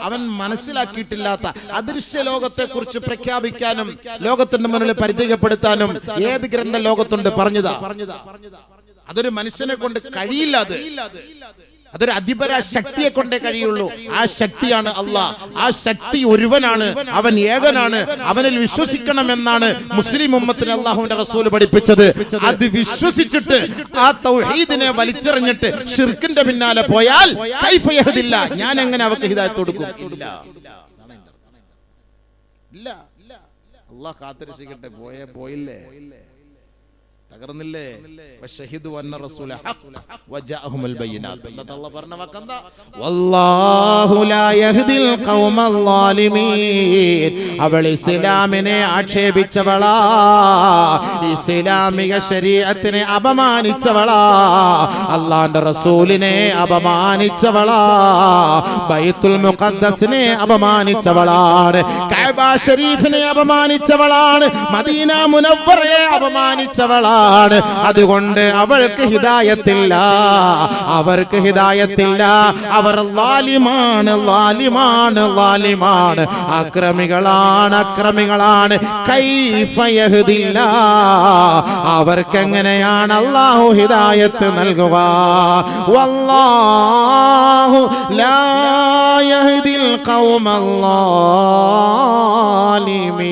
അവൻ മനസ്സിലാക്കിയിട്ടില്ലാത്ത അദൃശ്യ ലോകത്തെ കുറിച്ച് പ്രഖ്യാപിക്കാനും ലോകത്തിന്റെ മുന്നിൽ പരിചയപ്പെടുത്താനും ഏത് ഗ്രന്ഥ ലോകത്തുണ്ട് പറഞ്ഞതാ. അതൊരു മനുഷ്യനെ കൊണ്ട് കഴിയില്ല. അതൊരു അധിപര ശക്തിയെ കൊണ്ടേ കഴിയുള്ളൂ. ആ ശക്തിയാണ് അള്ളാഹ്. ആ ശക്തി ഒരുവനാണ്, അവൻ ഏകനാണ്, അവനിൽ വിശ്വസിക്കണമെന്നാണ് മുസ്ലിം ഉമ്മത്തിന് അള്ളാഹുവിന്റെ റസൂൽ പഠിപ്പിച്ചത്. അത് വിശ്വസിച്ചിട്ട് ആ തൗഹീദിനെ വലിച്ചെറിഞ്ഞിട്ട് ഷിർക്കിന്റെ പിന്നാലെ പോയാൽ കൈഫ യഹ്ദില്ല, ഞാൻ എങ്ങനെ അവർക്ക് ഹിദായത്ത് കൊടുക്കും? ഇല്ല. അള്ളാഹ് കാത്തിരക്ഷിക്കട്ടെ. പോയില്ലേ, തകർന്നില്ലേ? വശഹിദു അന്ന റസൂല ഹഖ് വജാഅഹുൽ ബയ്യിനാത്ത്. അല്ലാഹു പറഞ്ഞ വാക്കെന്താ? വല്ലാഹു ലാ യഹ്ദിൽ ഖൗമൽ ളാലിമീൻ. അവൾ ഇസ്ലാമിനെ ആക്ഷേപിച്ചവളാ, ഇസ്ലാമിക ശരീഅത്തിനെ അപമാനിച്ചവളാ, അല്ലാഹുവിന്റെ റസൂലിനെ അപമാനിച്ചവളാ, ബൈത്തുൽ മുഖദ്ദസിനെ അപമാനിച്ചവളാണ്, കഅബ ശരീഫിനെ അപമാനിച്ചവളാണ്, മദീന മുനവ്വറയെ അപമാനിച്ചവളാണ്. അതുകൊണ്ട് അവൾക്ക് ഹിദായത്തില്ല, അവർക്ക് ഹിദായത്തില്ല. അവർ ളാലിമാണ്, അക്രമികളാണ്. കൈഫ യഹ്ദില്ല, അവർക്കെങ്ങനെയാണ് അല്ലാഹു ഹിദായത്ത് നൽകുക? വല്ലാഹു ലാ യഹ്ദിൽ ഖൗമൽ ളാലിമീൻ.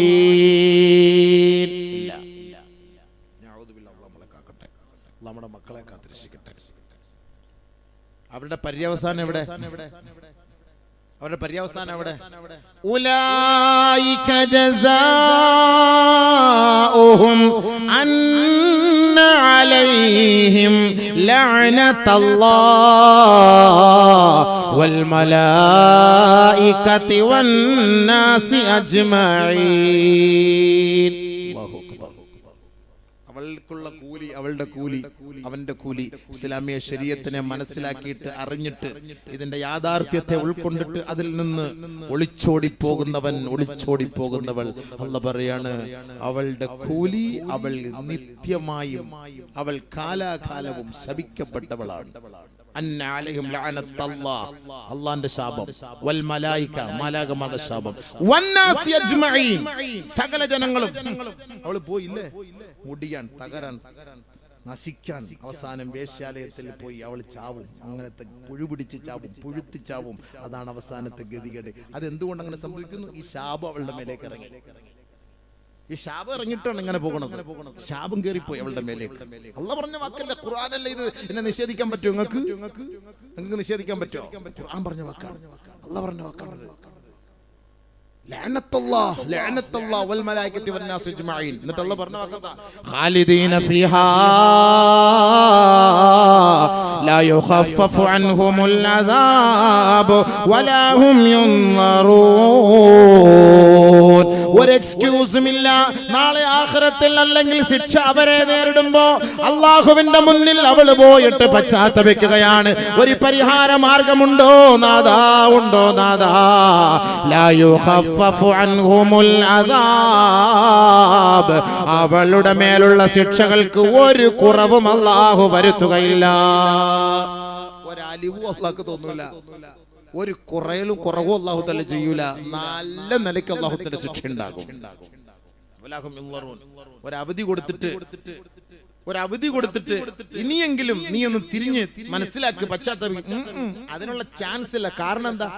നമ്മുടെ മക്കളെ കാത്തിരക്ഷിക്കട്ടെ. അവരുടെ പര്യവസാനം എവിടെ? അവരുടെ പര്യവസാനം എവിടെ? ഉലൈക ജസാഉഹും അന്ന അലൈഹിം ലഅനത്തുല്ലാഹി വൽ മലായികതി വൻ നാസി അജ്മഈൻ. അവൾക്കുള്ള കൂലി, അവളുടെ കൂലി, അവന്റെ കൂലി. ഇസ്ലാമിക ശരീഅത്തിനെ മനസ്സിലാക്കിയിട്ട് അറിഞ്ഞിട്ട് ഇതിന്റെ യാഥാർത്ഥ്യത്തെ ഉൾക്കൊണ്ടിട്ട് അതിൽ നിന്ന് ഒളിച്ചോടി പോകുന്നവൾ, അല്ലാഹു പറയാണ് അവളുടെ കൂലി, അവൾ നിത്യമായും, അവൾ കാലാകാലവും ശപിക്കപ്പെട്ടവളാണ്. അന്ന അലൈഹിം ലഅനത്തുല്ലാഹ്, അല്ലാഹുവിന്റെ ശാപം, വൽ മലായിക, മാലാകമാരുടെ ശാപം, വന്നാസി അജ്മഈൻ, സകല ജനങ്ങളും. അവൾ പോയില്ലേ മുടിയാൻ, തകരാൻ, നശിക്കാൻ. അവസാനം വേശ്യാലയത്തിൽ പോയി അവൾ ചാവും. അങ്ങനത്തെ പുഴുപിടിച്ച് ചാവും, പുഴുത്തി ചാവും. അതാണ് അവസാനത്തെ ഗതികേട്. അതെന്തുകൊണ്ട് അങ്ങനെ സംഭവിക്കുന്നു? ഈ ശാപം അവളുടെ മേലേക്ക് ഇറങ്ങി. ഈ ശാപം ഇറങ്ങിയിട്ടാണ് ഇങ്ങനെ പോകുന്നത്. ശാപം കയറിപ്പോയി അവളുടെ മേലേക്ക്. അള്ളാഹ് പറഞ്ഞ വാക്കല്ലേ, ഖുർആനല്ലേ ഇത്. എന്നെ നിഷേധിക്കാൻ പറ്റുമോ? നിങ്ങൾക്ക് നിഷേധിക്കാൻ പറ്റുമോ? ഖുർആൻ പറഞ്ഞ വാക്കാണ്, അള്ളാഹ് പറഞ്ഞ വാക്കാണ്. ലഅനത്തുല്ലാഹ് വൽ മലായികതി വൻ നാസ് അജ്മഈൻ. എന്നിട്ട് അല്ലാഹു പറഞ്ഞ വാക്കെന്താ? ഖാലിദീന ഫീഹാ ലാ യുഖഫഫു അൻഹുമുൽ അദാബ് വലാ ഹും യുൻദറൂൻ. ഒരു എക്സ്ക്യൂസും ഇല്ല. നാളെ ആഖിറത്തിൽ അല്ലെങ്കിൽ ശിക്ഷ അവരെ നേരിടുമ്പോ അല്ലാഹുവിന്റെ മുന്നിൽ അവൾ പോയിട്ട് പശ്ചാത്തപിക്കുകയാണ്. ഒരു പരിഹാര മാർഗമുണ്ടോ നാദാ? ഉണ്ടോ നാദാ? ലാ യുഖഫഫു അൻഹുമുൽ അദാബ്, അവളുടെ മേലുള്ള ശിക്ഷകൾക്ക് ഒരു കുറവും അല്ലാഹു വരുത്തുകയില്ല. ഒരലിവും അല്ലാഹുക്ക് തോന്നൂല, ഒരു കുറവും അല്ലാഹു തആല ചെയ്യൂല. നല്ല നിലയ്ക്ക് അല്ലാഹു തആല ശിക്ഷ ഉണ്ടാകും. ഒരവധി കൊടുത്തിട്ട് ഇനിയെങ്കിലും നീ ഒന്ന് തിരിഞ്ഞ് മനസ്സിലാക്കി പശ്ചാത്തപിക്കും. അതിനുള്ള ചാൻസ് ഇല്ല. കാരണം എന്താ?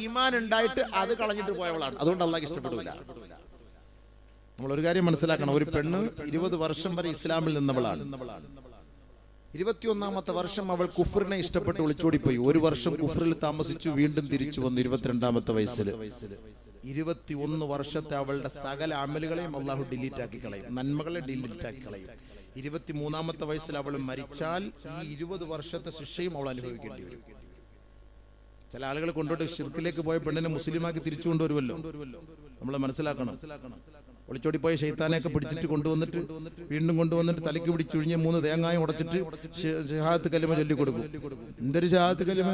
ഈമാൻ ഉണ്ടായിട്ട് അത് കളഞ്ഞിട്ട് പോയവളാണ്. അതുകൊണ്ട് അല്ലാഹു ഇഷ്ടപ്പെടില്ല. നമ്മൾ ഒരു കാര്യം മനസ്സിലാക്കണം. ഒരു പെണ്ണ് 20 വർഷം വരെ ഇസ്ലാമിൽ നിന്നവളാണ്. 21ാമത്തെ വർഷം അവൾ കുഫറിനെ ഇഷ്ടപ്പെട്ട് ഒളിച്ചോടിപ്പോയി. 1 വർഷം കുഫറിൽ താമസിച്ചു, വീണ്ടും തിരിച്ചു വന്നു 22ാമത്തെ വയസ്സിൽ. 21 വർഷത്തെ അവളുടെ സകല അമലുകളെയും അള്ളാഹു ഡിലീറ്റ് ആക്കി കളയും, നന്മകളെ ഡിലീറ്റ് ആക്കി കളയും. 23ാമത്തെ വയസ്സിൽ അവൾ മരിച്ചാൽ ഈ 20 വർഷത്തെ ശിക്ഷയും അവൾ അനുഭവിക്കേണ്ടി വരും. ചില ആളുകൾ കൊണ്ടുപോയിട്ട് ഷിർക്കിലേക്ക് പോയ പെണ്ണിനെ മുസ്ലിമാക്കി തിരിച്ചു കൊണ്ടുവരുമല്ലോ. നമ്മൾ മനസ്സിലാക്കണം. ഒളിച്ചോടിപ്പോയ ശൈത്താനെയൊക്കെ പിടിച്ചിട്ട് കൊണ്ടുവന്നിട്ട് വീണ്ടും കൊണ്ടുവന്നിട്ട് തലയ്ക്ക് പിടിച്ചൊഴിഞ്ഞ് 3 തേങ്ങായും ഉടച്ചിട്ട് ഷഹാദത്ത് കലിമ ചൊല്ലി കൊടുക്കും. എന്തൊരു ഷഹാദത്ത് കലിമ,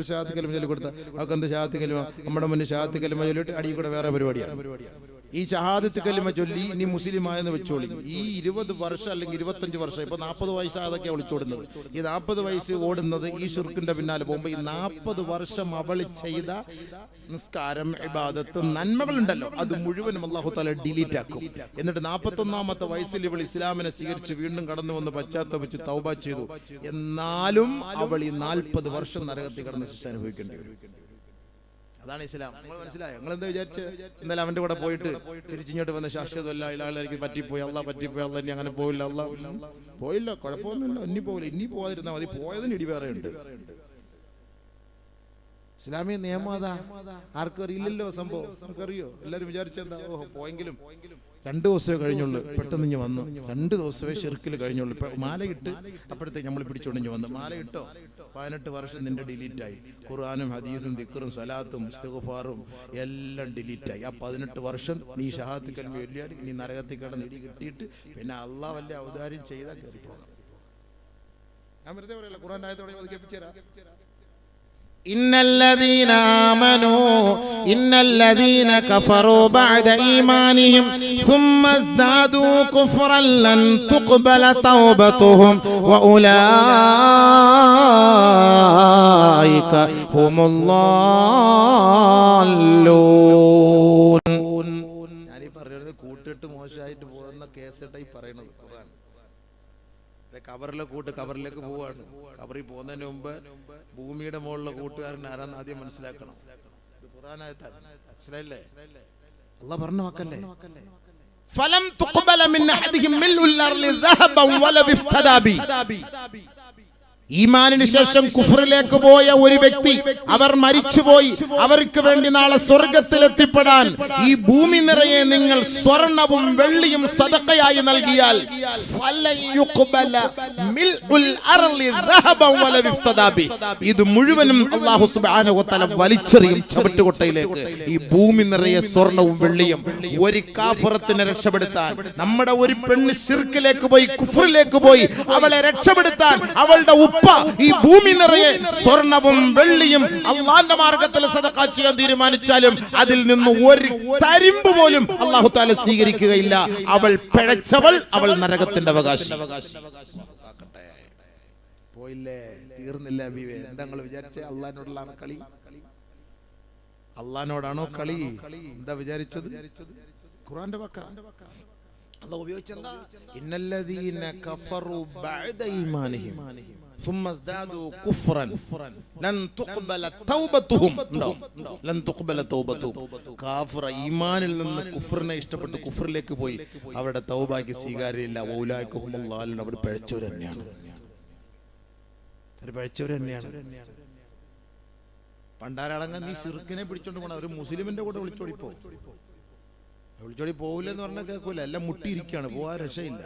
ഷഹാദത്ത് കലിമ ചൊല്ലി കൊടുത്താൽ അവർക്ക് എന്ത് ഷഹാദത്ത് കലിമ? നമ്മുടെ മുന്നിൽ ഷഹാദത്ത് കലിമ ചൊല്ലിയിട്ട് അടിയിൽ കൂടെ വേറെ പരിപാടിയാണ്. ഈ ഷഹാദത്ത് കലിമ ചൊല്ലി ഇനി മുസ്ലിമായെന്ന് വെച്ചോളി. ഈ 20 വർഷം അല്ലെങ്കിൽ 25 വർഷം, ഇപ്പൊ 40 വയസ്സ് അതൊക്കെയാണ് ഒളിച്ചോടുന്നത്. ഈ 40 വയസ്സ് ഓടുന്നത് ഈ ഷിർക്കിന്റെ പിന്നാലെ പോകുമ്പോൾ ഈ 40 വർഷം അവൾ ചെയ്ത നിസ്കാരം, ഇബാദത്ത്, നന്മകളുണ്ടല്ലോ, അത് മുഴുവനും അല്ലാഹു തആല ഡിലീറ്റ് ആക്കും. എന്നിട്ട് 41ാമത്തെ വയസ്സിൽ ഇവൾ ഇസ്ലാമിനെ സ്വീകരിച്ച് വീണ്ടും കടന്നു വന്ന് പശ്ചാത്തപിച്ച് തൗബ ചെയ്തു. എന്നാലും അവൾ ഈ 40 വർഷം നരകത്തിൽ കടന്ന് ശിക്ഷ അനുഭവിക്കേണ്ടി വരും. അതാണ് ഇസ്ലാം. മനസ്സിലായോ? നിങ്ങൾ എന്താ വിചാരിച്ച്? ഇന്നലെ അവന്റെ കൂടെ പോയിട്ട് തിരിച്ചിങ്ങോട്ട് വന്ന ശാശ്വതമല്ല, ഇയാളെനിക്ക് പറ്റിപ്പോയി, അള്ളാഹ് പറ്റിപ്പോയി, അള്ളാഹ് ഇനി അങ്ങനെ പോയില്ല, അള്ളാഹ് പോയില്ല, കുഴപ്പമൊന്നുമില്ല, ഇനി പോയില്ല, ഇനി പോകാതിരുന്നാൽ മതി, പോയതിന് ഇടി വേറെ ഉണ്ട്. ഇസ്ലാമിക നിയമം അതാ. ആർക്കും അറിയില്ലല്ലോ സംഭവം. നമുക്കറിയോ? എല്ലാരും വിചാരിച്ചെന്താ, ഓഹോ പോയെങ്കിലും 2 ദിവസമേ കഴിഞ്ഞുള്ളൂ, പെട്ടെന്ന് ഇഞ്ഞ് വന്നു. 2 ദിവസമേ ഷിർക്കിൽ കഴിഞ്ഞുള്ളൂ. മാലയിട്ട് അപ്പോഴത്തേക്ക് നമ്മൾ പിടിച്ചോണ്ടിഞ്ഞ് വന്നു. മാലയിട്ടോ 18 വർഷം നിന്റെ ഡിലീറ്റായി. ഖുർആനും ഹദീസും ദിക്റും സലാത്തും ഇസ്തിഗ്ഫാറും എല്ലാം ഡിലീറ്റായി. ആ 18 വർഷം നീ ഷഹാദത്ത് കലിമ ചൊല്ലിയാൽ നീ നരകത്തിൽ കിടന്ന് ഇടി കിട്ടിയിട്ട് പിന്നെ അള്ളാഹ് വല്ല ഔദാര്യം ചെയ്താൽ കയറി പോകാം. ഞാൻ വെറുതെ പറയല്ല, ഖുർആൻ ആയത്തോടെ കേൾപ്പിച്ചുതരാം. إن الذين آمنوا إن الذين كفروا بعد إيمانهم ثم ازدادوا كفرا لن تقبل توبتهم وأولئك هم الضالون. ഞാനീ പറയുന്നത് കൂട്ടിട്ട് മോശമായിട്ട് പോകുന്ന കേസിട്ടായി പറയുന്നത്. ഖുർആൻ കബറിലെ കൂട്ട് കബറിലേക്ക് പോവാണ്. കബറിൽ പോകുന്നതിന് മുമ്പ് ഭൂമിയുടെ മുകളിലെ കൂട്ടുകാരൻ ആരാന്ന് ആദ്യം മനസ്സിലാക്കണം. ഖുർആനായത്താണ്. മനസ്സിലായില്ലേ? അല്ലാഹ് പറഞ്ഞ വാക്കല്ലേ? فلم تقبل من أحدهم ملء الأرض ذهبا ولو افتدى به. ഈമാനിന് ശേഷം കുഫറിലേക്ക് പോയ ഒരു വ്യക്തി, അവർ മരിച്ചുപോയി, അവർക്ക് വേണ്ടി നാളെ സ്വർഗത്തിൽ എത്തിപ്പെടാൻ ഈ ഭൂമി നിറയെ നിങ്ങൾ സ്വർണവും വെള്ളിയും സദഖയായി നൽകിയാൽ ഇത് മുഴുവനും അല്ലാഹു സുബ്ഹാനഹു വ തആല വലിച്ചെറിയും ചവിട്ടുകൊട്ടയിലേക്ക്. ഈ ഭൂമി നിറയെ സ്വർണവും വെള്ളിയും ഒരു കാഫിറത്തിനെ രക്ഷപ്പെടുത്താൻ, നമ്മുടെ ഒരു പെണ്ണ് ശിർക്കിലേക്ക് പോയി കുഫറിലേക്ക് പോയി അവളെ രക്ഷപ്പെടുത്താൻ അവളുടെ ഈ ഭൂമി നിറയെ സ്വർണവും വെള്ളിയും അള്ളാന്റെ മാർഗത്തിൽ സദഖ ചെയ്യാൻ തീരുമാനിച്ചാലും അതിൽ നിന്ന് ഒരു തരിമ്പ് പോലും അല്ലാഹു തആല സ്വീകരിക്കുകയില്ല. അവൾ പിഴച്ചവൾ, അവൾ നരകത്തിന്റെ അവകാശി. പോയില്ലേ? തീർന്നില്ല ഹബീബേ. എന്താ നിങ്ങൾ വിചാരിച്ചേ? അള്ളാഹിനോടുള്ളാണ് കളി? അള്ളാഹിനോടാണോ കളി? എന്താ വിചാരിച്ചത്? ഖുർആന്റെ വാക്കാണ്. അല്ലാഹു ഉപയോഗിച്ചെന്താ? ഇന്നല്ലദീന കഫറു ബഅദ ഈമാനിഹിം ثم ازدادوا كفرا لن تقبل توبتهم. لن تقبل توبتهم. കാഫിർ ഈമാനിൽ നിന്ന് കുഫറിനെ ഇഷ്ടപ്പെട്ട് കുഫറിലേക്ക് പോയി അവരുടെ തൗബയ്ക്ക് സ്വീകാര്യമില്ല. വൗലായിക ഹുമുൽ ളാലിൻ. അവർ പിഴച്ചവർ തന്നെയാണ്. പണ്ടാരടങ്ങാൻ നീ ശിർക്കിനെ പിടിച്ചോണ്ട് പോകണം. ഒരു മുസ്ലിമിന്റെ കൂടെ വിളിച്ചോടി പോവില്ലെന്ന് പറഞ്ഞാൽ കേൾക്കൂല. എല്ലാം മുട്ടിയിരിക്കുകയാണ്, പോകാൻ രക്ഷയില്ല.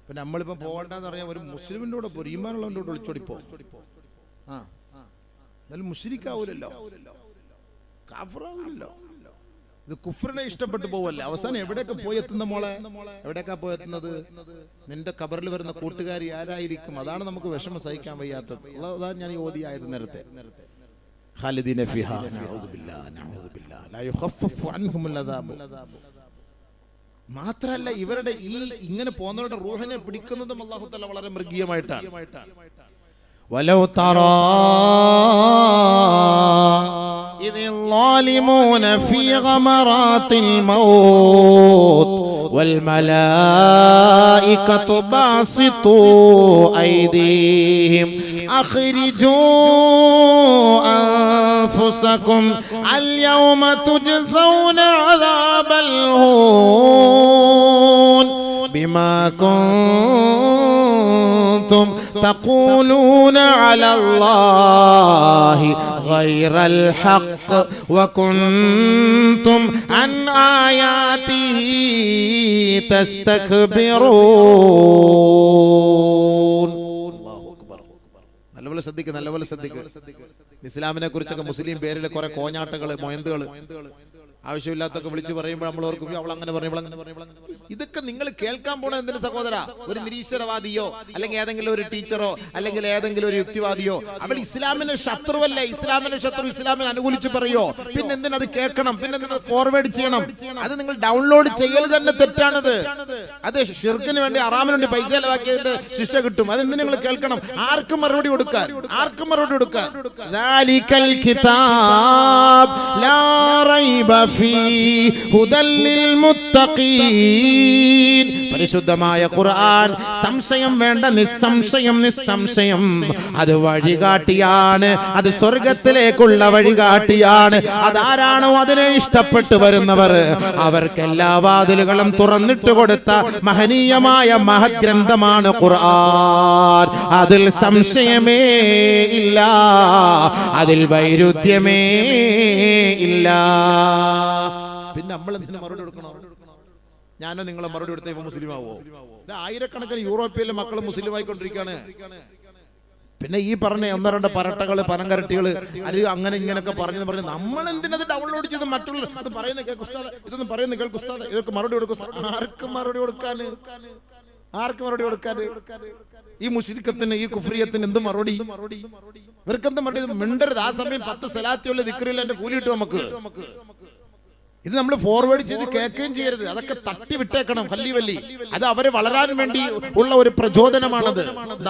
ഇപ്പൊ നമ്മളിപ്പോ പോകണ്ടെന്ന് പറഞ്ഞാൽ ഒരു മുസ്ലിമിന്റെ കൂടെ പോരും, ഈമാനുള്ളവന്റെ കൂടെ വിളിച്ചോടിപ്പോ. എന്നാലും മുശ്രിക്കാവൂലല്ലോ, കാഫിറാവൂലല്ലോ. ഇത് കുഫറിനെ ഇഷ്ടപ്പെട്ടു പോവല്ലേ. അവസാനം എവിടെയൊക്കെ പോയി എത്തുന്ന മോളെ? എവിടെയൊക്കെ പോയി എത്തുന്നത്? നിന്റെ കബറിൽ വരുന്ന കൂട്ടുകാരി ആരായിരിക്കും? അതാണ് നമുക്ക് വിഷമം സഹിക്കാൻ വയ്യാത്തത്. അതാണ് ഞാൻ ഈ ഓതിയായത് നേരത്തെ. ഖാലിദീന ഫിഹാ നഊദു ബില്ലാഹ് നഊദു ബില്ലാഹ് ലാ യുഖഫഫു അൻഹുൽ അദാബ്. മാത്രല്ല ഇവരുടെ ഈ ഇങ്ങനെ പോകുന്നവരുടെ റൂഹിനെ പിടിക്കുന്നതും അല്ലാഹു തആല വളരെ മൃഗീയമായിട്ടാണ്. വലൗ തറാ ഇദിൽ ളാലിമൂന ഫീ ഗമറാത്തിൽ മൗത്ത് വൽ മലായികതു ബാസിതു ഐദീഹിം അഖ്രിജൂ അൻഫുസകും അൽ യൗമ തുജ്സൗന അദാബൽ ഹൂൻ ബിമാ കുൻതും തഖൂലൂന അലല്ലാഹി ഗൈറൽ ഹഖ് വകുൻതും അൻ ആയാതിഹി തസ്തക്ബിറൂൻ. നല്ലപോലെ ശ്രദ്ധിക്കുക. ഇസ്ലാമിനെ കുറിച്ചൊക്കെ മുസ്ലിം പേരിലെ കുറെ കോഞ്ഞാട്ടകള്, മൊയന്തുകള് ആവശ്യമില്ലാത്തൊക്കെ വിളിച്ച് പറയുമ്പോൾ നമ്മൾ ഓർക്കും അവൾ അങ്ങനെ പറയുമ്പോൾ ഇതൊക്കെ നിങ്ങൾ കേൾക്കാൻ പോണ എന്തിന് സഹോദര? ഒരു നിരീശ്വരവാദിയോ അല്ലെങ്കിൽ ഏതെങ്കിലും ഒരു ടീച്ചറോ അല്ലെങ്കിൽ ഏതെങ്കിലും ഒരു യുക്തിവാദിയോ അവൾ ഇസ്ലാമിന് ശത്രുവല്ലേ, ഇസ്ലാമിന് ശത്രു, ഇസ്ലാമിനെ അനുകൂലിച്ച് പറയോ? പിന്നെ എന്തിനത് കേൾക്കണം? പിന്നെ എന്തിനാ ഫോർവേഡ് ചെയ്യണം? അത് നിങ്ങൾ ഡൗൺലോഡ് ചെയ്യൽ തന്നെ തെറ്റാണത്. അത് ഷിർക്കിന് വേണ്ടി ഹറാമിന് വേണ്ടി പൈസ ചെലവാക്കിയതിന്റെ ശിക്ഷ കിട്ടും. അതെന്തിനു നിങ്ങൾ കേൾക്കണം? ആർക്കും മറുപടി കൊടുക്കാൻ, ആർക്കും മറുപടി കൊടുക്കാൻ. ദാലികൽ കിതാബ് ലാ റൈബ ഫീഹി ഹുദൽ ലിൽ മുത്തഖീൻ. പരിശുദ്ധമായ ഖുർആൻ സംശയം വേണ്ട, നിസ്സംശയം നിസ്സംശയം അത് വഴികാട്ടിയാണ്, അത് സ്വർഗത്തിലേക്കുള്ള വഴികാട്ടിയാണ്. അതാരാണോ അതിനെ ഇഷ്ടപ്പെട്ടു വരുന്നവർ അവർക്ക് എല്ലാ വാതിലുകളും തുറന്നിട്ട് കൊടുത്ത മഹനീയമായ മഹഗ്രന്ഥമാണ് ഖുർആൻ. അതിൽ സംശയമേ ഇല്ല, അതിൽ വൈരുദ്ധ്യമേ ഇല്ല. പിന്നെ നമ്മൾ എന്തിനു മറുപടി കൊടുക്കണോ? ഞാനോ നിങ്ങളെ മറുപടി കൊടുത്ത ഇപ്പൊ മുസ്ലിം ആവോ? ആയിരക്കണക്കിന് യൂറോപ്പിലെ മക്കൾ മുസ്ലിം ആയിക്കൊണ്ടിരിക്കുകയാണ്. പിന്നെ ഈ പറഞ്ഞ ഒന്നോ രണ്ടോ പരട്ടകള് പനങ്കരട്ടികള് അത് അങ്ങനെ ഇങ്ങനെയൊക്കെ പറഞ്ഞു നമ്മൾ എന്തിനത് ഡൗൺലോഡ് ചെയ്ത് മറ്റുള്ള അത് പറയുന്ന കേൾക്കുസ്താദ്, ഇതൊന്നും പറയുന്ന കേൾക്കുസ്താദ്, ഇതൊക്കെ മറുപടി കൊടുക്കും. ആർക്കും മറുപടി കൊടുക്കാന്, ആർക്കും മറുപടി കൊടുക്കാന്? ഈ മുശ്രിക്കത്തിന്, ഈ കുഫ്രിയത്തിന് എന്ത് മറുപടി? ഇവർക്കെന്ത് മറുപടി? മിണ്ടരുത്. ആ സമയം 10 സലാത്തുള്ള ദിക്റിൽ എന്റെ കൂലി കിട്ടും നമുക്ക്. ഇത് നമ്മൾ ഫോർവേഡ് ചെയ്ത് കേൾക്കുകയും ചെയ്യരുത്. അതൊക്കെ തട്ടി വിട്ടേക്കണം. വല്ലി അത് അവരെ വളരാൻ വേണ്ടി ഉള്ള ഒരു പ്രചോദനമാണത്.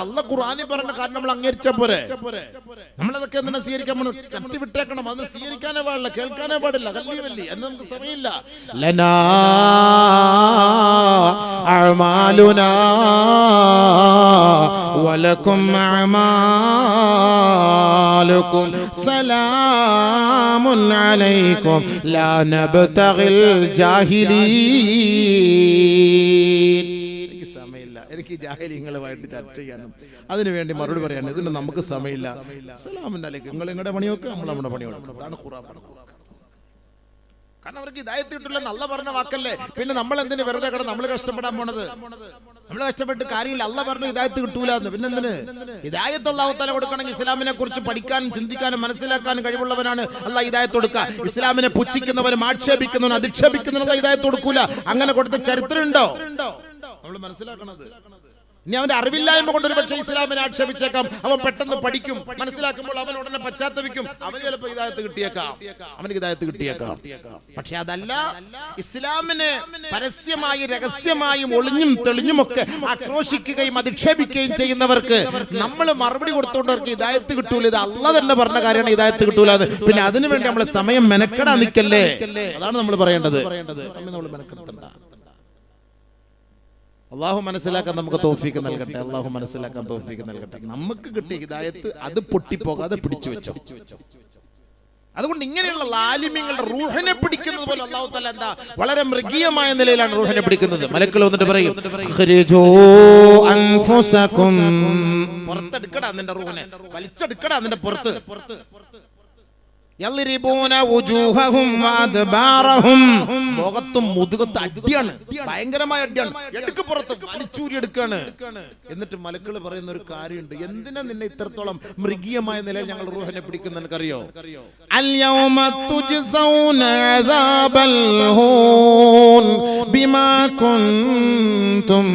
അല്ലാഹു ഖുർആനിൽ പറഞ്ഞ കാരണം നമ്മൾ അംഗീകരിച്ച പോരെ. നമ്മളതൊക്കെ എന്തിനാ സ്വീകരിക്കാൻ? തട്ടി വിട്ടേക്കണം. അത് സ്വീകരിക്കാനേ പാടില്ല, കേൾക്കാനേ പാടില്ല. വല്ലി എന്ന് നമുക്ക് സമയമില്ല. ലനാ അഅമാലുനാ വലക്കും അഅമാലുക്കും സലാമുൻ അലൈക്കും ലാ നബ്തഗിൽ ജാഹിലീൻ. എനിക്ക് സമയമില്ല, എനിക്ക് ജാഹിലിങ്ങളുമായിട്ട് ചർച്ച ചെയ്യാനും അതിനുവേണ്ടി മറുപടി പറയാനും ഇതിന് നമുക്ക് സമയമില്ല. സലാമുൻ അലൈക്കും. നിങ്ങൾ നിങ്ങളുടെ പണിയൊക്കെ നമ്മൾ നമ്മുടെ പണിയൊക്കെ. അതാണ് ഖുർആൻ പറഞ്ഞത്. കാരണം അവർക്ക് ഹിദായത്ത് കിട്ടില്ല നല്ല പറഞ്ഞ വാക്കല്ലേ. പിന്നെ നമ്മൾ എന്തിനു വെറുതെ കിടന്ന് നമ്മൾ കഷ്ടപ്പെടാൻ പോണത്? നമ്മൾ കഷ്ടപ്പെട്ട് കാര്യമില്ല. അല്ലാഹ് പറഞ്ഞു ഹിദായത്ത് കിട്ടൂല എന്ന്. പിന്നെ എന്തിന്? ഹിദായത്ത് അല്ലാഹു തആല കൊടുക്കണമെങ്കിൽ ഇസ്ലാമിനെ കുറിച്ച് പഠിക്കാനും ചിന്തിക്കാനും മനസ്സിലാക്കാനും കഴിവുള്ളവനാണ് അല്ലാഹ് ഹിദായത്ത് കൊടുക്കുക. ഇസ്ലാമിനെ പുച്ഛിക്കുന്നവരും ആക്ഷേപിക്കുന്നവരും അധിക്ഷേപിക്കുന്നവരും ഹിദായത്ത് കൊടുക്കൂല. അങ്ങനെ കൊടുത്ത ചരിത്രം ഉണ്ടോ? നമ്മൾ മനസ്സിലാക്കണത്. ഇനി അവന്റെ അറിവില്ലായ്മ കൊണ്ട് ഒരു പക്ഷേ ഇസ്ലാമിനെ ആക്ഷേപിച്ചേക്കാം. അവൻ പെട്ടെന്ന് പഠിക്കും, മനസ്സിലാക്കുമ്പോൾ അവൻ ഉടനെ പശ്ചാത്തപിക്കും. അവന് ചിലപ്പോൾ ഹിദായത്ത് കിട്ടിയേക്കാം, അവന് ഹിദായത്ത് കിട്ടിയേക്കാം. പക്ഷെ അതല്ല, ഇസ്ലാമിനെ പരസ്യമായും രഹസ്യമായും ഒളിഞ്ഞും തെളിഞ്ഞും ഒക്കെ ആക്രോശിക്കുകയും അധിക്ഷേപിക്കുകയും ചെയ്യുന്നവർക്ക് നമ്മൾ മറുപടി കൊടുത്തോണ്ടവർക്ക് ഹിദായത്ത് കിട്ടൂല. ഇത് അല്ലാഹ് തന്നെ പറഞ്ഞ കാര്യമാണ്, ഹിദായത്ത് കിട്ടൂല. പിന്നെ അതിനു വേണ്ടി നമ്മൾ സമയം മെനക്കെടാൻ നിൽക്കല്ലേ. അതാണ് നമ്മൾ പറയേണ്ടത്. സമയം നമ്മൾ മെനക്കെടുത്തണ്ട. അള്ളാഹു മനസ്സിലാക്കാൻ നമുക്ക് തൗഫീഖ് നൽകട്ടെ. അള്ളാഹു മനസ്സിലാക്കാൻ തൗഫീഖ് നൽകട്ടെ. നമുക്ക് കിട്ടിയ ഹിദായത്ത് അത് പൊട്ടിപ്പോകാതെ പിടിച്ചു വെച്ചോ. അതുകൊണ്ട് ഇങ്ങനെയുള്ള ആലിമ്യങ്ങളുടെ റൂഹിനെ പിടിക്കുന്നത് പോലെ അല്ലാഹു തആല എന്താ വളരെ മൃഗീയമായ നിലയിലാണ് റൂഹിനെ പിടിക്കുന്നത്. മലക്കുകൾ വന്നിട്ട് പറയും, അഖ്രിജൂ അൻഫുസകും, പുറത്തെടുക്കടാ നിന്റെ റൂഹിനെ, വലിച്ചെടുക്കടാ നിന്റെ പുറത്ത്. യളിരിബൂന വുജൂഹഹും വഅദ്ബാറഹും, മുഖത്തും മുതുകത്തും അടിയാണ്, ഭയങ്കരമായ അടിയാണ്. എടുക്ക് പുറത്ത് വലിച്ചൂരി എടുക്കാണ്. എന്നിട്ട് മലക്കുകൾ പറയുന്ന ഒരു കാര്യമുണ്ട്, എന്തിനാ നിന്നെ ഇത്രത്തോളം മൃഗീയമായ നിലയിൽ ഞങ്ങൾ റൂഹിനെ പിടിക്കുന്ന നിനക്കറിയോ? അൽ യൗമ തുജ്സൗന അദാബൽ ഹൂൻ ബിമാ കുൻതും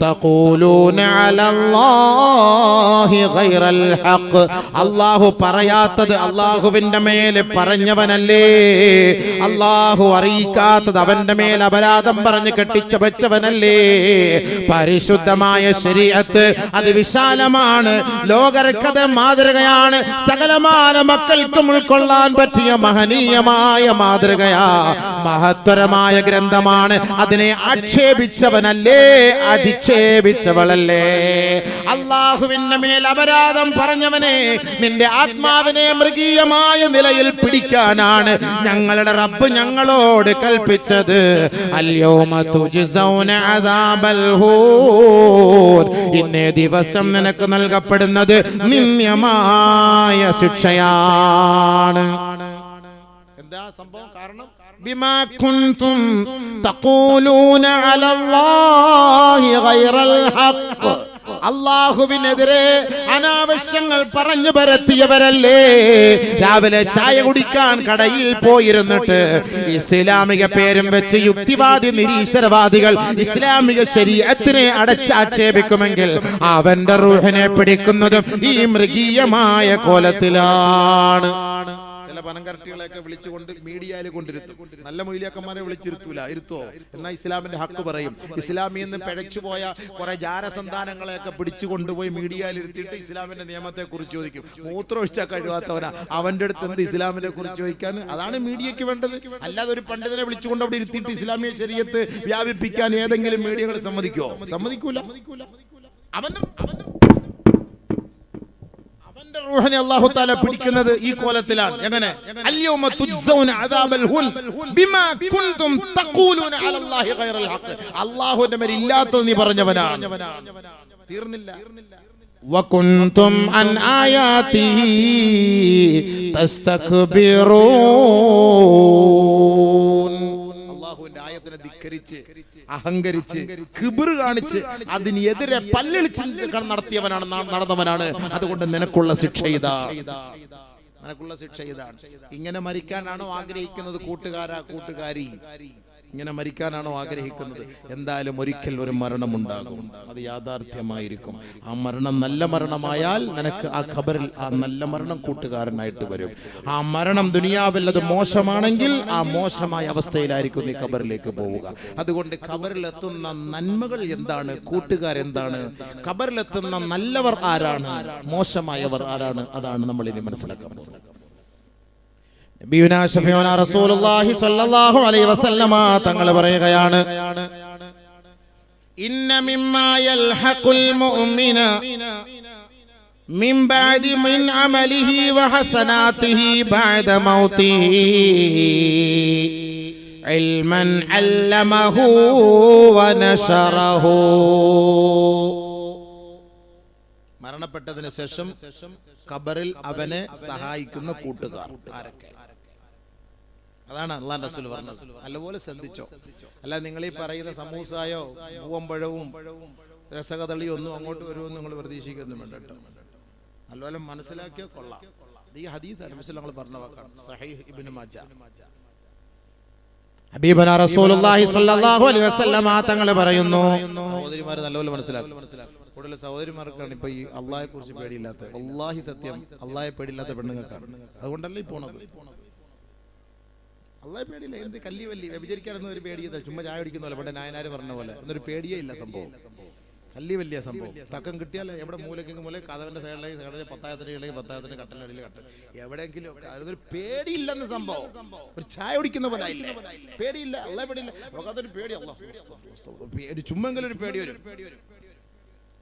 തഖൂലൂന അലല്ലാഹി ഗൈറൽ ഹഖ്. അല്ലാഹു പറയാത്തത് അല്ലാഹുവിന്റെ മേൽ പറഞ്ഞവനല്ലേ. അല്ലാഹു അറിയിക്കാത്തത് അവന്റെ മേൽ അപരാധം പറഞ്ഞ് കെട്ടിച്ചവച്ചവനല്ലേ. പരിശുദ്ധമായ ശരീഅത്ത് അത് വിശാലമാണ്, ലോകർക്കത് മാതൃകയാണ്, സകലമാന മക്കൾക്കും ഉൾക്കൊള്ളാൻ പറ്റിയ മഹനീയമായ മാതൃകയാ, മഹത്തരമായ ഗ്രന്ഥമാണ്. അതിനെ ആക്ഷേപിച്ചവനല്ലേ, അധിക്ഷേപിച്ചവളല്ലേ. അല്ലാഹുവിന്റെ മേൽ അപരാധം പറഞ്ഞവനെ, നിന്റെ ആത്മാവിനെ മൃഗീയമായ നിലയിൽ പിടിക്കാനാണ് ഞങ്ങളുടെ റബ്ബ് ഞങ്ങളോട് കൽപ്പിച്ചത്. അൽയൗമ തുജ്സൗന അദാബൽ ഹൂൻ, ഇന്നേ ദിവസം നിനക്ക് നൽകപ്പെടുന്നത് നിന്ദ്യമായ ശിക്ഷയാണ്. എന്താ സംഭവം? കാരണം ബിമാ കുൻതും തഖൂലൂന അലല്ലാഹി ഗൈറൽ ഹഖ്, അള്ളാഹുവിനെതിരെ അനാവശ്യങ്ങൾ പറഞ്ഞു പരത്തിയവരല്ലേ രാവിലെ ചായ കുടിക്കാൻ കടയിൽ പോയിരുന്നിട്ട് ഇസ്ലാമിക പേരും വെച്ച് യുക്തിവാദി നിരീശ്വരവാദികൾ ഇസ്ലാമിക ശരീഅത്തിനെ അടച്ചാക്ഷേപിക്കുമെങ്കിൽ അവന്റെ റൂഹിനെ പിടിക്കുന്നതും ഈ മൃഗീയമായ കോലത്തിലാണ്. ചില പനങ്കരട്ടികളെയൊക്കെ വിളിച്ചുകൊണ്ട് മീഡിയയിൽ കൊണ്ടിരുത്തും. നല്ല മൊയ്ലിയാക്കന്മാരെ വിളിച്ചിരുത്തൂല, ഇരുത്തോ? എന്നാൽ ഇസ്ലാമിന്റെ ഹക്ക് പറയും. ഇസ്ലാമിൽ നിന്ന് പിഴച്ചുപോയ കുറെ ജാരസന്താനങ്ങളെയൊക്കെ പിടിച്ചു കൊണ്ടുപോയി മീഡിയയിൽ ഇരുത്തിയിട്ട് ഇസ്ലാമിന്റെ നിയമത്തെ കുറിച്ച് ചോദിക്കും. മൂത്രമൊഴിച്ചാൽ കഴിവാത്തവനാ, അവന്റെ അടുത്ത് എന്ത് ഇസ്ലാമിനെ കുറിച്ച് ചോദിക്കാൻ? അതാണ് മീഡിയക്ക് വേണ്ടത്. അല്ലാതെ ഒരു പണ്ഡിതനെ വിളിച്ചുകൊണ്ട് അവിടെ ഇരുത്തിയിട്ട് ഇസ്ലാമിക ശരീഅത്ത് വ്യാപിപ്പിക്കാൻ ഏതെങ്കിലും മീഡിയകൾ സമ്മതിക്കുമോ? സമ്മതിക്കൂല. റൂഹിനെ അല്ലാഹു തആല പിടിക്കുന്നത് ഈ കോലത്തിലാണ്. എങ്ങനെ? അൽയൗമ തുജ്സൗന അദാബൽ ഹുൻ ബിമാ കുൻതും തഖൂലൂന അലല്ലാഹി ഗൈറൽ ഹഖ്. അല്ലാഹുവിന്റെ മേൽ ഇല്ലാത്തത് നീ പറഞ്ഞവനാണ്. തീർന്നില്ല. വകുൻതും അൻ ആയാതിഹി തസ്തക്ബിറൂൻ. അല്ലാഹുവിന്റെ ആയത്തിനെ ധിക്കരിച്ച് അഹങ്കരിച്ച് കിബിർ കാണിച്ച് അതിനെതിരെ പല്ലിളിച്ച് നടത്തിയവനാണ്, നടന്നവനാണ്. അതുകൊണ്ട് നിനക്കുള്ള ശിക്ഷ ഇതാണ്. ഇങ്ങനെ മരിക്കാനാണോ ആഗ്രഹിക്കുന്നത് കൂട്ടുകാരി? ഇങ്ങനെ മരിക്കാനാണോ ആഗ്രഹിക്കുന്നത്? എന്തായാലും ഒരിക്കൽ ഒരു മരണം ഉണ്ടാകും, അത് യാഥാർത്ഥ്യമായിരിക്കും. ആ മരണം നല്ല മരണമായാൽ നിനക്ക് ആ ഖബറിൽ ആ നല്ല മരണം കൂട്ടുകാരനായിട്ട് വരും. ആ മരണം ദുനിയാവിൽ അത് മോശമാണെങ്കിൽ ആ മോശമായ അവസ്ഥയിലായിരിക്കും നീ ഖബറിലേക്ക് പോവുക. അതുകൊണ്ട് ഖബറിലെത്തുന്ന നന്മകൾ എന്താണ്, കൂട്ടുകാരെന്താണ്, ഖബറിലെത്തുന്ന നല്ലവർ ആരാണ്, മോശമായവർ ആരാണ്, അതാണ് നമ്മൾ ഇനി മനസ്സിലാക്കാൻ പോകുന്നത്. നബിയുനാ ശഫീഉനാ റസൂലുള്ളാഹി സ്വല്ലല്ലാഹു അലൈഹി വസല്ലമ തങ്ങൾ പറയുകയാണ്, ഇന്ന മിമ്മാ യൽഹഖുൽ മുഅ്മിന മിൻ ബഅദി മിൻ അമലിഹി വഹസനാതിഹി ബഅദ മൗതിഹി ഇൽമൻ അല്ലമഹു വനശറഹു. മരണപ്പെട്ടതിന് ശേഷം ഖബറിൽ അവനെ സഹായിക്കുന്ന കൂട്ടുകാർ ആരൊക്കെ? അതാണ് അല്ലാഹു റസൂൽ പറഞ്ഞത്. നല്ലപോലെ ശ്രദ്ധിച്ചോ. അല്ല നിങ്ങൾ ഈ പറയുന്ന സമൂസായോ പൂവമ്പഴവും രസകദളിയോ ഒന്നും അങ്ങോട്ട് വരുമെന്ന് നിങ്ങൾ പ്രതീക്ഷിക്കൊന്നും വേണ്ട കേട്ടോ. നല്ലപോലെ മനസ്സിലാക്കിയോ കൊള്ളാം. ഈ ഹദീസ് ഞങ്ങൾ പറഞ്ഞ വാക്കാണ്, സഹീഹ് ഇബ്നു മാജ. ഹബീബനാ റസൂലുള്ളാഹി സ്വല്ലല്ലാഹു അലൈഹി വസല്ലമ തങ്ങൾ പറയുന്നു, സഹോദരിമാരെ നല്ലപോലെ മനസ്സിലാക്കും. കൂടുതൽ സഹോദരിമാർക്കാണ് ഇപ്പൊ ഈ അള്ളാഹയെ കുറിച്ച് പേടിയില്ലാത്ത, വല്ലാഹി സത്യം, അള്ളാഹയെ പേടിയില്ലാത്ത പെണ്ണുങ്ങൾക്കാണ്. അതുകൊണ്ടല്ലേ ഈ പോണത്. അള്ളാഹെ പേടിയില്ല. എന്ത് കല്ലി വല്ലി വ്യഭിചരിക്കാനൊന്നും ഒരു പേടിയല്ല. ചുമ്മാ ചായ അടിക്കുന്ന പോലെ പണ്ട് നായനാര് പറഞ്ഞ പോലെ എന്നൊരു പേടിയേ ഇല്ല. സംഭവം കല്ലി വലിയ സംഭവം. തക്കം കിട്ടിയാൽ എവിടെ മൂലക്കെങ്കിൽ മൂല കഥവന്റെ സൈഡിലേക്ക് പത്തായത്തിന്റെ കട്ടലടിയിൽ കട്ടൽ എവിടെയെങ്കിലും അതൊരു പേടിയില്ലെന്ന് സംഭവം. ഒരു ചായ കുടിക്കുന്ന പോലെ പേടിയില്ല. അള്ളാഹെ പേടിയില്ല. അതൊരു പേടി. അള്ളാഹ് ചുമ്മെങ്കിലും ഒരു പേടി വരും.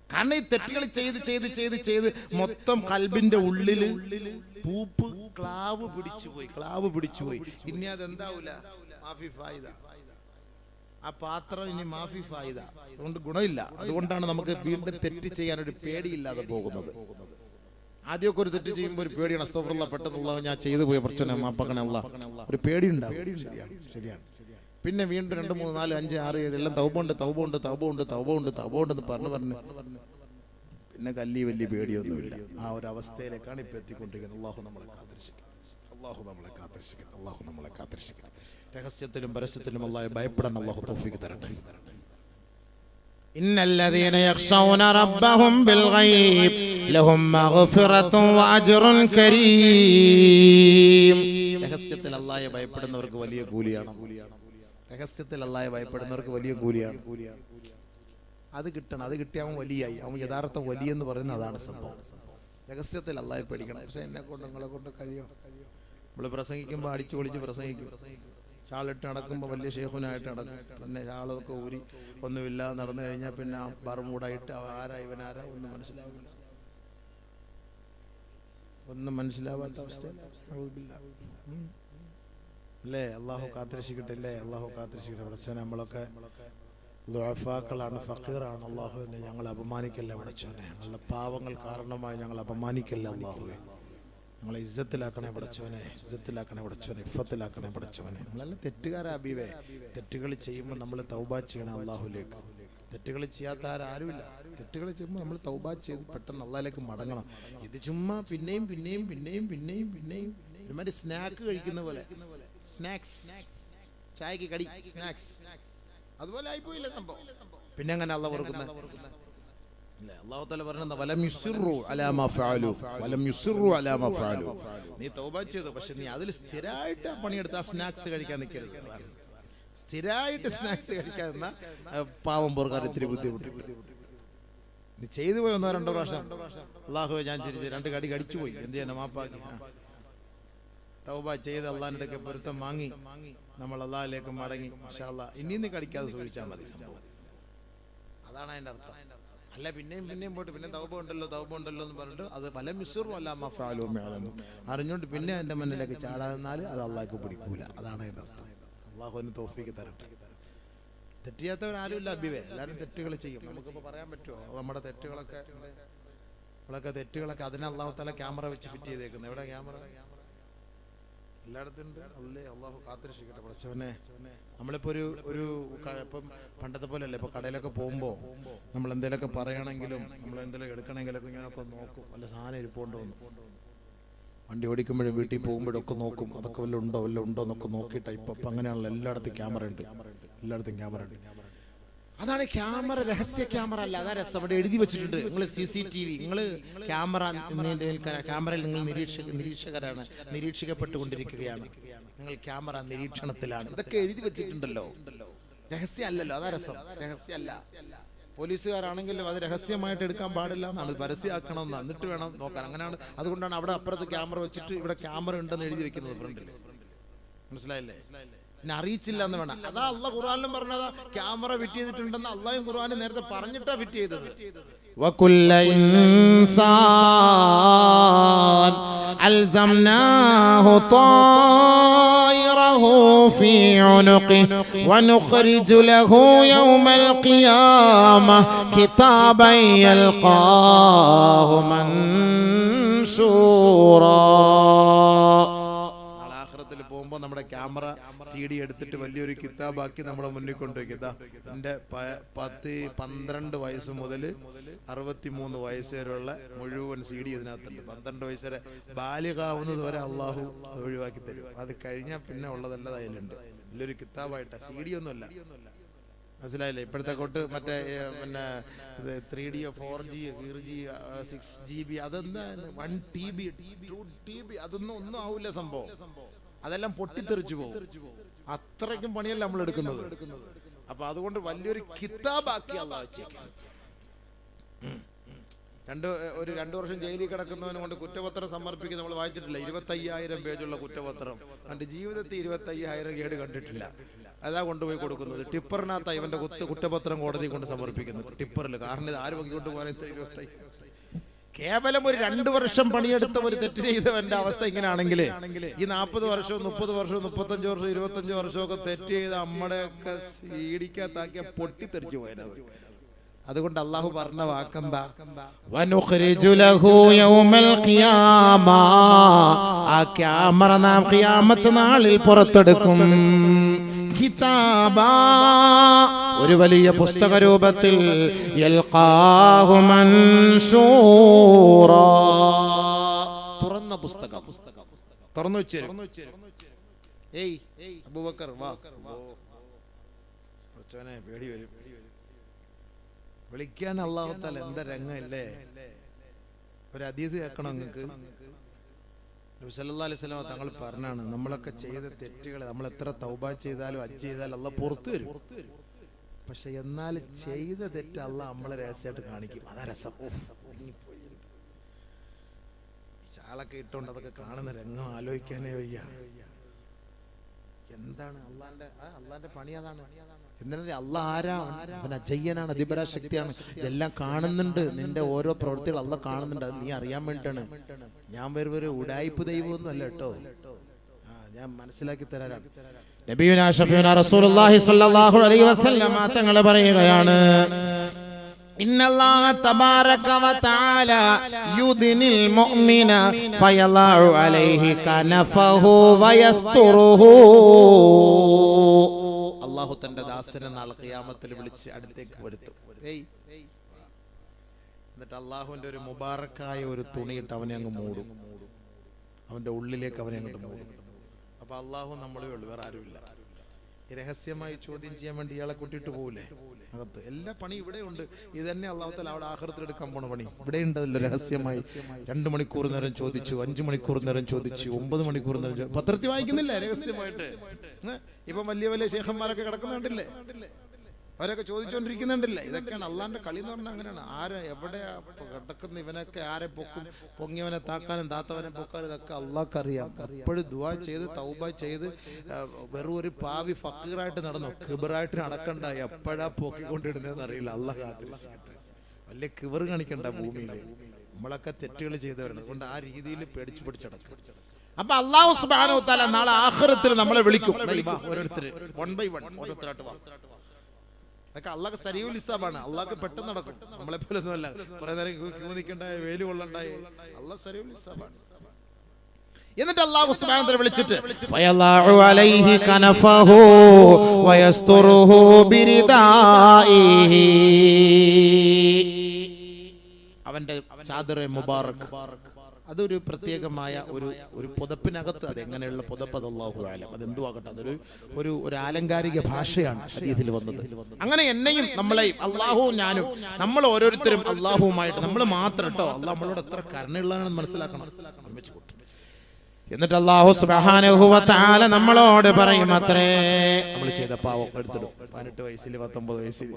കാരണം ഈ തെറ്റുകൾ ചെയ്ത് ചെയ്ത് ചെയ്ത് ചെയ്ത് മൊത്തം കൽബിന്റെ ഉള്ളില് പൂപ്പ് ക്ലാവ് പിടിച്ചുപോയി. ഇനി അതെന്താവൂല, മാഫി ഫായിദ. ആ പാത്രം ഇനി മാഫി ഫായിദ. അതുകൊണ്ട് ഗുണമില്ല. അതുകൊണ്ടാണ് നമുക്ക് വീണ്ടും തെറ്റ് ചെയ്യാൻ ഒരു പേടിയില്ലാതെ പോകുന്നത്. ആദ്യമൊക്കെ ഒരു തെറ്റ് ചെയ്യുമ്പോൾ ഒരു പേടിയാണ്. അസ്തഗ്ഫിറുല്ലാഹ്, പെട്ടെന്നുള്ള ഞാൻ ചെയ്തു പോയ പ്രശ്നം മാപ്പാക്കണേ അല്ലാഹ്, ഒരു പേടി ഉണ്ടാവും. ശരിയാണ്. പിന്നെ വീണ്ടും 2, 3, 4, 5, 6, 7 എല്ലാം തൗബുണ്ട് എന്ന് പറഞ്ഞു പിന്നെ കല്ലി വലിയ പേടിയൊന്നുമില്ല. ആ ഒരു അവസ്ഥയിലേക്കാണ് ഇപ്പൊ എത്തിക്കൊണ്ടിരിക്കുന്നത്. അള്ളാഹു നമ്മളെ കാത്തിരക്ഷിക്കണം. രഹസ്യത്തിലും പരസ്യത്തിലും അള്ളാഹെ ഭയപ്പെടാൻ അള്ളാഹു തൗഫീഖ് തരട്ടെ. ഇന്നല്ലദീന യഖ്ശൗന റബ്ബഹും ബിൽ ഗൈബ് ലഹും മഗ്ഫിറത്തുൻ വഅജ്റുൻ കരീം. രഹസ്യത്തിൽ അള്ളാഹയെ ഭയപ്പെടുന്നവർക്ക് വലിയ കൂലിയാണ്. രഹസ്യത്തിൽ അള്ളാഹയെ ഭയപ്പെടുന്നവർക്ക് വലിയ കൂലിയാണ്. അത് കിട്ടണം. അത് കിട്ടിയാൽ അവൻ വലിയായി. അവൻ യഥാർത്ഥ വലിയ എന്ന് പറയുന്നത് അതാണ് സംഭവം. രഹസ്യത്തിൽ അള്ളാഹയെ പേടിക്കണം. പക്ഷെ എന്നെ കൊണ്ട് നിങ്ങളെ കൊണ്ട് കഴിയോ? നമ്മൾ പ്രസംഗിക്കുമ്പോൾ അടിച്ചു പൊളിച്ച് പ്രസംഗിക്കും. ഷാളിട്ട് നടക്കുമ്പോൾ വലിയ ഷേഖുനായിട്ട് നടക്കും. പിന്നെ ഷാളൊക്കെ ഊരി ഒന്നുമില്ലാതെ നടന്നു കഴിഞ്ഞാൽ പിന്നെ ബർമൂടായിട്ട് ആരാ ഇവനാരാ ഒന്നും മനസ്സിലാവാത്ത അവസ്ഥ അല്ലേ? അള്ളാഹു കാത്തിരക്ഷിക്കട്ടെ. അള്ളാഹു കാത്തിരക്ഷിക്കട്ടെ. പക്ഷേ നമ്മളൊക്കെ ദുആഫാക്കളാണ്, ഫഖീറാണ്. അള്ളാഹു എന്ന് ഞങ്ങൾ അപമാനിക്കല്ല പടച്ചോനെ. ഞങ്ങളുടെ പാവങ്ങൾ കാരണമായി ഞങ്ങൾ അപമാനിക്കല്ല അള്ളാഹുവേ. ഞങ്ങളെ ഇസ്സത്തിലാക്കണേ പടച്ചോനെ, ഇഫത്തിലാക്കണേ പടച്ചോനെ. നമ്മളെല്ലാം തെറ്റുകാരാ ഹബീബേ. തെറ്റുകൾ ചെയ്യുമ്പോൾ നമ്മൾ തൗബ ചെയ്യണം അള്ളാഹുലേക്ക്. തെറ്റുകൾ ചെയ്യാത്ത ആരുമില്ല. തെറ്റുകൾ ചെയ്യുമ്പോൾ നമ്മൾ തൗബ ചെയ്ത് പെട്ടെന്ന് അള്ളാഹിലേക്ക് മടങ്ങണം. ഇത് ചുമ്മാ പിന്നെയും പിന്നെയും പിന്നെയും പിന്നെയും പിന്നെയും ഒരുമാതിരി സ്നാക്ക് കഴിക്കുന്ന പോലെ, സ്നാക്സ്, ചായക്ക് കടി, സ്നാക്സ്, അതുപോലെ ആയിപ്പോയില്ല സംഭവം. പിന്നെ അങ്ങനെ അള്ളാഹ് വെറുക്കുന്നത്. അല്ലാഹു തആല പറയുന്നത് വലം യുസിറു അലാ മാ ഫഅലു വലം യുസിറു അലാ മാ ഫഅലു. നീ തൗബ ചെയ്തു, പക്ഷെ നീ അതിൽ സ്ഥിരമായിട്ട് പണിയെടുത്ത് ആ സ്നാക്സ് കഴിക്കാൻ നിൽക്കരുത്. സ്ഥിരമായിട്ട് സ്നാക്സ് കഴിക്കാതിരുന്ന പാവം പോർക്കാർ ഇത്തിരി ബുദ്ധിമുട്ട്. നീ ചെയ്തു പോയി 1-2 പ്രാവശ്യം അല്ലാഹുവേ ഞാൻ ചിരിച്ച് 2 കടി കടിച്ചു പോയി, എന്ത് ചെയ്യണം, മാപ്പാക്കി. തൗബ ചെയ്ത് അള്ളാഹിന്റെ അടുക്കൽ പൊരുത്തം വാങ്ങി നമ്മൾ അള്ളാഹിലേക്ക് മടങ്ങി ഇൻഷാ അല്ലാഹ് ഇനി നീ കടിക്കാതെ സൂക്ഷിച്ചാൽ മതി. അതാണ് അതിന്റെ അർത്ഥം. അല്ല പിന്നെയും പിന്നെയും പോയിട്ട് പിന്നെ തൗബ ഉണ്ടല്ലോ എന്ന് പറഞ്ഞിട്ട് അത് പല മിസ്റും അല്ല അറിഞ്ഞുകൊണ്ട് പിന്നെ എന്റെ മുന്നിലേക്ക് ചാടാതെന്നാൽ അത് അള്ളാഹ്ക്ക് പിടിക്കൂല. അതാണ് അതിന്റെ അർത്ഥം. അള്ളാഹുവിന് തൗഫീഖ് തരട്ടെ. തെറ്റ് ചെയ്യാത്തവരാരുമില്ല അബിവേ, എല്ലാവരും തെറ്റുകൾ ചെയ്യും. നമുക്കിപ്പോൾ പറയാൻ പറ്റുമോ നമ്മുടെ തെറ്റുകളൊക്കെ? നമ്മളൊക്കെ തെറ്റുകളൊക്കെ അതിനെ അള്ളാഹു തആല ക്യാമറ വെച്ച് ഫിറ്റ് ചെയ്തേക്കുന്നത്. എവിടെ ക്യാമറ? എല്ലായിടത്തും ഉണ്ട്. അല്ലേ അള്ളാഹു കാത്തിരക്ഷിക്കട്ടെ പഠിച്ചവനെ. നമ്മളിപ്പോ ഒരു ഇപ്പം പണ്ടത്തെ പോലെ അല്ലേ, ഇപ്പൊ കടയിലൊക്കെ പോകുമ്പോ നമ്മൾ എന്തെങ്കിലുമൊക്കെ പറയണമെങ്കിലും നമ്മൾ എന്തെങ്കിലും എടുക്കണമെങ്കിലൊക്കെ ഇങ്ങനെയൊക്കെ നോക്കും, വല്ല സാധനം ഇരിപ്പുണ്ടോ എന്ന്. വണ്ടി ഓടിക്കുമ്പോഴും വീട്ടിൽ പോകുമ്പോഴൊക്കെ നോക്കും, അതൊക്കെ വല്ല ഉണ്ടോ എന്നൊക്കെ നോക്കിയിട്ട് ഇപ്പൊ അങ്ങനെയാണല്ലോ. എല്ലായിടത്തും ക്യാമറ ഉണ്ട്, എല്ലായിടത്തും ക്യാമറ ഉണ്ട്. അതാണ് ക്യാമറ, രഹസ്യ ക്യാമറ അല്ല. അതാ രസം. അവിടെ എഴുതി വെച്ചിട്ടുണ്ട്, നിങ്ങൾ CCTV, നിങ്ങൾ ക്യാമറയിൽ നിങ്ങൾ നിരീക്ഷകരാണ്, നിരീക്ഷിക്കപ്പെട്ടുകൊണ്ടിരിക്കുകയാണ്, നിങ്ങൾ ക്യാമറ നിരീക്ഷണത്തിലാണ്. ഇതൊക്കെ എഴുതി വെച്ചിട്ടുണ്ടല്ലോ. രഹസ്യം അല്ലല്ലോ, അതാ രസം. രഹസ്യമല്ല. പോലീസുകാരാണെങ്കിലും അത് രഹസ്യമായിട്ട് എടുക്കാൻ പാടില്ല എന്നാണ്, പരസ്യമാക്കണം, എന്നിട്ട് വേണം നോക്കാൻ. അങ്ങനെയാണ്. അതുകൊണ്ടാണ് അവിടെ അപ്പുറത്ത് ക്യാമറ വെച്ചിട്ട് ഇവിടെ ക്യാമറ ഉണ്ടെന്ന് എഴുതി വെക്കുന്നത് ഫ്രണ്ടിൽ. മനസ്സിലായില്ലേ? പിന്നെ അറിയിച്ചില്ല എന്ന് വേണം. അതാ അള്ളാഹ് ഖുർആനിലും പറഞ്ഞതാ ക്യാമറ ഫിറ്റ് ചെയ്തിട്ടുണ്ടെന്ന്. അള്ളാഹും ഖുർആനും നേരത്തെ പറഞ്ഞിട്ടാ ഫിറ്റ് ചെയ്തത്. വകുല്ല ഇൻസാൻ അൽസംനാഹു طائره في عنقه ونخرج له يوم القيامة كتابا يلقاه منشورا. പോകുമ്പോൾ നമ്മുടെ ക്യാമറ CD എടുത്തിട്ട് വലിയൊരു കിതാബാക്കി നമ്മുടെ മുന്നിൽ കൊണ്ടുവയ്ക്കുക. എൻ്റെ 12 വയസ്സ് മുതൽ 63 വയസ്സ് വരെയുള്ള മുഴുവൻ CD ഇതിനകത്തുണ്ട്. 12 വയസ്സ് വരെ ബാലികാവുന്നത് വരെ അള്ളാഹു ഒഴിവാക്കി തരും. അത് കഴിഞ്ഞാൽ പിന്നെ ഉള്ളതെല്ലാം അതിലുണ്ട്. വലിയൊരു കിതാബായിട്ടാ, CD ഒന്നുമല്ല. മനസ്സിലായില്ലേ? ഇപ്പോഴത്തെ തൊട്ട് മറ്റേ പിന്നെ 3D 4G 6GB അതെന്താ 1TB 2TB അതൊന്നും ആവില്ല സംഭവം. അതെല്ലാം പൊട്ടിത്തെറിച്ചു പോകും. അത്രയ്ക്കും പണിയല്ല നമ്മൾ എടുക്കുന്നത്. അപ്പൊ അതുകൊണ്ട് വലിയൊരു കിതാബാക്കി അള്ളാഹു വെച്ചേക്കാം. 2 വർഷം ജയിലിൽ കിടക്കുന്നവനെ കൊണ്ട് കുറ്റപത്രം സമർപ്പിക്കുന്ന നമ്മൾ വായിച്ചിട്ടില്ല. 25,000 പേജുള്ള കുറ്റപത്രം. അവന്റെ ജീവിതത്തിൽ 25,000 കേട് കണ്ടിട്ടില്ല. അതാ കൊണ്ടുപോയി കൊടുക്കുന്നത്. ടിപ്പറിനകത്ത് ഇവന്റെ കുറ്റപത്രം കോടതി കൊണ്ട് സമർപ്പിക്കുന്നത്. ടിപ്പറിൽ. കാരണം ഇത് ആര് വങ്ങിക്കൊണ്ട് പോകാൻ 25,000? കേവലം ഒരു 2 വർഷം പണിയെടുത്ത ഒരു തെറ്റ് ചെയ്തവന്റെ അവസ്ഥ ഇങ്ങനെയാണെങ്കിൽ ഈ 40 വർഷവും 30 വർഷവും 35 വർഷവും 25 വർഷമൊക്കെ തെറ്റ് ചെയ്ത നമ്മുടെയൊക്കെ സീഡിക്കകത്താക്കിയ പൊട്ടിത്തെറിച്ചു പോയത്. അതുകൊണ്ട് അള്ളാഹു പറഞ്ഞ വാക്കെന്താ? വനുഖ്രിജു ലഹു യൗമൽ ഖിയാമ. ആ ക്യാമറ നാം ഖിയാമത്ത് നാളിൽ പുറത്തെടുക്കും. കിതാബാ, ഒരു വലിയ പുസ്തക രൂപത്തിൽ. യൽഖാഹു മൻശൂറാ, തുറന്ന പുസ്തകം. തുറന്നു വെച്ചേരും. ഏയ് അബൂബക്കർ വാ. പേടി വരും വിളിക്കാൻ. അല്ലാഹു തആല എന്താ രംഗമല്ലേ? ഒരു ഹദീസ് കേൾക്കണം നിങ്ങൾക്ക്. നബി സല്ലല്ലാഹു അലൈഹി വസല്ലം തങ്ങൾ പറഞ്ഞാണ്, നമ്മളൊക്കെ ചെയ്ത തെറ്റുകൾ നമ്മൾ എത്ര തൗബ ചെയ്താലും ഹജ്ജ് ചെയ്താലും അല്ലാഹ് പുറത്തു വരും. പക്ഷെ എന്നാൽ ചെയ്ത തെറ്റ് അല്ലാഹ് നമ്മളെ രഹസ്യമായിട്ട് കാണിക്കും. അതാ രസം. ചാളൊക്കെ ഇട്ടുകൊണ്ട് അതൊക്കെ കാണുന്ന രംഗം ആലോചിക്കാനേ വയ്യ. എന്താണ് അള്ളാന്റെ പണി? അതാണ്. എന്തിനാ? അള്ളാഹ് ആരാണ്? അവൻ അജയ്യനാണ്, അതിപരാശക്തിയാണ്. ഇതെല്ലാം കാണുന്നുണ്ട്. നിന്റെ ഓരോ പ്രവൃത്തികൾ അള്ളാഹ് കാണുന്നുണ്ട്. അത് നീ അറിയാൻ വേണ്ടിയിട്ടാണ്. ഞാൻ ഒരു ഉഡായിപ്പ് ദൈവമൊന്നും അല്ല കേട്ടോ. ഞാൻ മനസ്സിലാക്കി തരാനാണ്. നബിയുനാ ശഫീഉനാ റസൂലുള്ളാഹി സ്വല്ലല്ലാഹു അലൈഹി വസല്ലം തങ്ങൾ പറയുകയാണ്, ഇന്നല്ലാഹ തബാറക വതആല യുദ്നിൽ മുഅ്മിന ഫയളഉ അലൈഹി കനഫഹു വയസ്തുറുഹു. അള്ളാഹു തന്റെ ദാസനെ നാളെ ഖിയാമത്തിൽ വിളിച്ച് അടുത്തേക്ക് വരുത്തും. എന്നിട്ട് അള്ളാഹുവിന്റെ ഒരു മുബാറക്കായ ഒരു തുണിയിട്ട് അവനെ അങ്ങ് മൂടും. അവന്റെ ഉള്ളിലേക്ക് അവനെ അങ്ങോട്ട് മൂടും. അപ്പൊ അള്ളാഹു നമ്മളേ ഉള്ളു, വേറെ ആരുമില്ല. രഹസ്യമായി ചോദ്യം ചെയ്യാൻ വേണ്ടി ഇയാളെ കൂട്ടിയിട്ട് പോകൂലേ അകത്ത്? എല്ലാ പണി ഇവിടെ ഉണ്ട്. ഇത് തന്നെ അള്ളാഹു തആല അവിടെ ആഖിറത്തിൽ എടുക്കാൻ പോണ പണി ഇവിടെ ഉണ്ടല്ലോ. രഹസ്യമായി 2 മണിക്കൂർ നേരം ചോദിച്ചു, 5 മണിക്കൂർ നേരം ചോദിച്ചു, 9 മണിക്കൂർ നേരം പത്രത്തിൽ വായിക്കുന്നില്ല രഹസ്യമായിട്ട്. ഇപ്പൊ വലിയ വലിയ ശേഖന്മാരൊക്കെ കിടക്കുന്നുണ്ടല്ലേ, അവരൊക്കെ ചോദിച്ചുകൊണ്ടിരിക്കുന്നുണ്ടല്ലേ. ഇതൊക്കെയാണ് അള്ളാന്റെ കളി എന്ന് പറഞ്ഞാൽ. അങ്ങനെയാണ്. ആരെ എവിടെയാ കിടക്കുന്ന ഇവനൊക്കെ ആരെ പൊക്കും, പൊങ്ങിയവനെ താക്കാനും താത്തവനെ പൊക്കാനും ഇതൊക്കെ അള്ളാഹ്ക്ക് അറിയാം. എപ്പോഴും ദുആ ചെയ്ത് തൗബ ചെയ്ത് വെറും ഒരു പാവി ഫക്കീറായിട്ട് നടന്നു, കിബറായിട്ട് നടക്കണ്ട. എപ്പോഴാ പൊക്കിക്കൊണ്ടിടുന്നതെന്ന് അറിയില്ല. അള്ളാഹ് കാത്തിരിക്കട്ടെ. വലിയ കിബർ കാണിക്കണ്ട ഭൂമിയിൽ. നമ്മളൊക്കെ തെറ്റുകൾ ചെയ്തവരാണ്. അതുകൊണ്ട് ആ രീതിയിൽ പേടിച്ചു പിടിച്ചടക്കും. അപ്പൊ അല്ലാഹു സുബ്ഹാനഹു വ തആല നാളെ ആഖിറത്തിൽ നമ്മളെ വിളിക്കും. ഓരോരുത്തർ 1 by 1 ഓരോരുത്തരായിട്ട് വാ. അതൊക്കെ അള്ളാഹ് സരീഉൽ ഹിസാബാണ്. അള്ളാഹ്ക്ക് പെട്ടെന്ന് നടക്കും. നമ്മളെ പോലെ ഒന്നുമല്ല കുറെ നേരം ക്യൂ നിൽക്കണ്ടായി, വെയിൽ കൊള്ളണ്ടായി. അള്ളാഹ് സരീഉൽ ഹിസാബാണ്. എന്നിട്ട് അല്ലാഹു സുബ്ഹാനഹു വ തആല വിളിച്ചിട്ട് ഫയലാഉ അലൈഹി കനഫഹു വയസ്തുറുഹു ബിരിദാഇഹി, അവന്റെ ചാദറെ മുബാറക്, അതൊരു പ്രത്യേകമായ ഒരു പുതപ്പിനകത്ത്, അതെങ്ങനെയുള്ള പുതപ്പ് അത് അല്ലാഹു അലം, അതെന്തുവാകട്ടെ, അതൊരു ഒരു ആലങ്കാരിക ഭാഷയാണ് ഹദീസിൽ വന്നത്. അങ്ങനെ എന്നെയും നമ്മളെയും അല്ലാഹു ഞാനും നമ്മൾ ഓരോരുത്തരും അല്ലാഹുവുമായിട്ട് നമ്മൾ മാത്രം കേട്ടോ. അല്ലാഹു നമ്മളോട് എത്ര കരുണയുള്ളതാണെന്ന് മനസ്സിലാക്കണം. എന്നിട്ട് അല്ലാഹു സുബ്ഹാനഹു വ തആല നമ്മളോട് പറയും അത്രേ, നമ്മൾ ചെയ്ത പാവം എടുത്തിടും. 18 വയസ്സിൽ, 19 വയസ്സിൽ,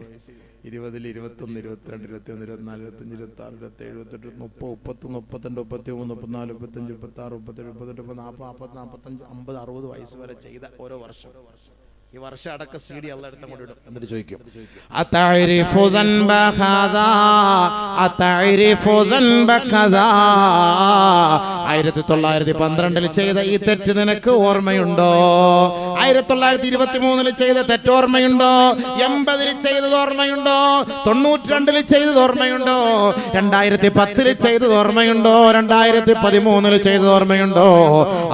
20, 21, 22, 23, 24, 25, 26, 27, 28, 30, 32, 33, 34, 35, 36, 37, 38, 40, 40, 45, 50, 60 വയസ്സ് വരെ ചെയ്ത ഓരോ വർഷം, ഈ വർഷം അടക്ക CD അല്ലാഹ് എടുത്ത് അങ്ങോട്ട് ഇടും. എന്നിട്ട് ചോദിക്കും അതഅരിഫു ദൻബ ഹാദാ അതഅരിഫു ദൻബ കദാ, 1912 ചെയ്ത ഈ തെറ്റ് നിനക്ക് ഓർമ്മയുണ്ടോ? 1923 ചെയ്ത തെറ്റ് ഓർമ്മയുണ്ടോ? 80 ചെയ്തത് ഓർമ്മയുണ്ടോ? 92 ചെയ്തത് ഓർമ്മയുണ്ടോ? 2010 ചെയ്തത് ഓർമ്മയുണ്ടോ? 2013 ചെയ്തത് ഓർമ്മയുണ്ടോ?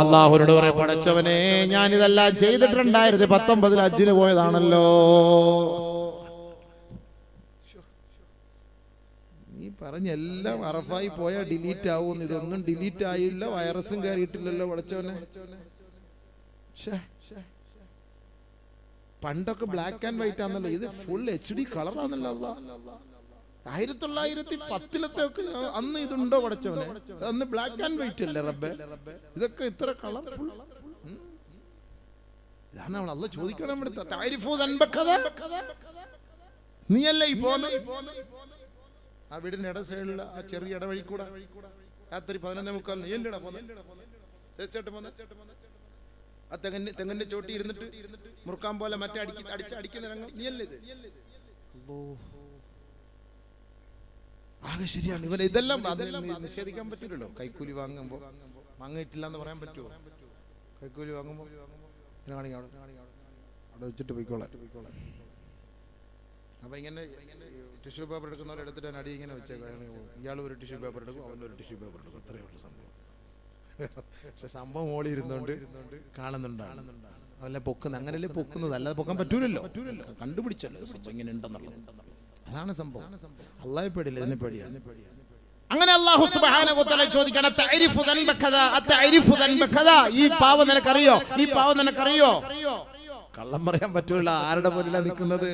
അല്ലാഹുവിനോട് പറയും, പടച്ചവനെ ഞാൻ ഇതെല്ലാം ചെയ്തിട്ട് 2019 ഹജ്ജിന് പോയതാണല്ലോ. നീ പറഞ്ഞ എല്ലാം അറഫായി പോയാ ഡിലീറ്റ് ആവും. ഇതൊന്നും ഡിലീറ്റ് ആയില്ല, വൈറസും കയറിയിട്ടില്ലല്ലോ പടച്ചവനെ. പണ്ടൊക്കെ ബ്ലാക്ക് ആൻഡ് വൈറ്റ് ആണല്ലോ, ഇത് ഫുൾ HD കളർ ആണല്ലോ. 1910 അന്ന് ഇതുണ്ടോ പടച്ചവനെ? അന്ന് ബ്ലാക്ക് ആൻഡ് വൈറ്റ് അല്ലേ റബ്ബേ? ഇതൊക്കെ ഇത്ര കളർഫുൾ. ഇതാണ് നമ്മൾ അല്ലാഹ് ചോദിക്കണം. നീയല്ലേ ഈ പോന്ന ആ വീടിന്റെ ഇട സൈഡിലുള്ള ആ ചെറിയ ഇടവഴി കൂടെ രാത്രി 11:45 നീ എല്ലടാ പോന്നെ? ആ തെങ്ങിന്റെ ചോട്ടി ഇരുന്നിട്ട് മുറുക്കാൻ പോലെ മറ്റേ അടിക്കുന്ന രംഗം നീയല്ലേ ഇത്? ആകെ ശരിയാണ്. ഇവൻ ഇതെല്ലാം നിഷേധിക്കാൻ പറ്റില്ലല്ലോ. കൈക്കൂലി വാങ്ങുമ്പോ വാങ്ങിയിട്ടില്ല എന്ന് പറയാൻ പറ്റുമോ? കൈക്കൂലി വാങ്ങുമ്പോ അവിടെ വെച്ചിട്ട് പോയിക്കോളാം. അപ്പൊ ഇങ്ങനെ ടിഷ്യൂ പേപ്പർ എടുക്കുന്നവരെ എടുത്തിട്ട് അടി ഇങ്ങനെ വെച്ചേക്കാം. ഇയാൾ ഒരു ടിഷ്യൂ പേപ്പർ എടുക്കും, അവൻ്റെ ഒരു ടിഷ്യൂ പേപ്പർ എടുക്കും. അത്രയേ ഉള്ളൂ സംഭവം. പക്ഷെ സംഭവം ഓളി ഇരുന്നോണ്ട് കാണുന്നുണ്ടാണ്. അതല്ല പൊക്കുന്നത്, അങ്ങനെയല്ലേ പൊക്കുന്നത്, അല്ലാതെ പൊക്കാൻ പറ്റൂലല്ലോ. കണ്ടുപിടിച്ചല്ലോ സംഭവം ഇങ്ങനെ ഉണ്ടെന്നുള്ളത്. അതാണ് സംഭവം. അല്ലാഹ് പേടില്ല, ഇതിനെ പേടിയാണ്. അങ്ങനെ അല്ലാഹു സുബ്ഹാനഹു വ തആല ചോദിക്കണം, തഅരിഫു ദൻബ കദാ അതഅരിഫു ദൻബ കദാ, ഈ പാവം നിനക്കറിയോ? ഈ പാവം നിനക്കറിയോ? കള്ളം പറയാൻ പറ്റൂല. ആരുടെ മുന്നിലാണ് നിൽക്കുന്നത്?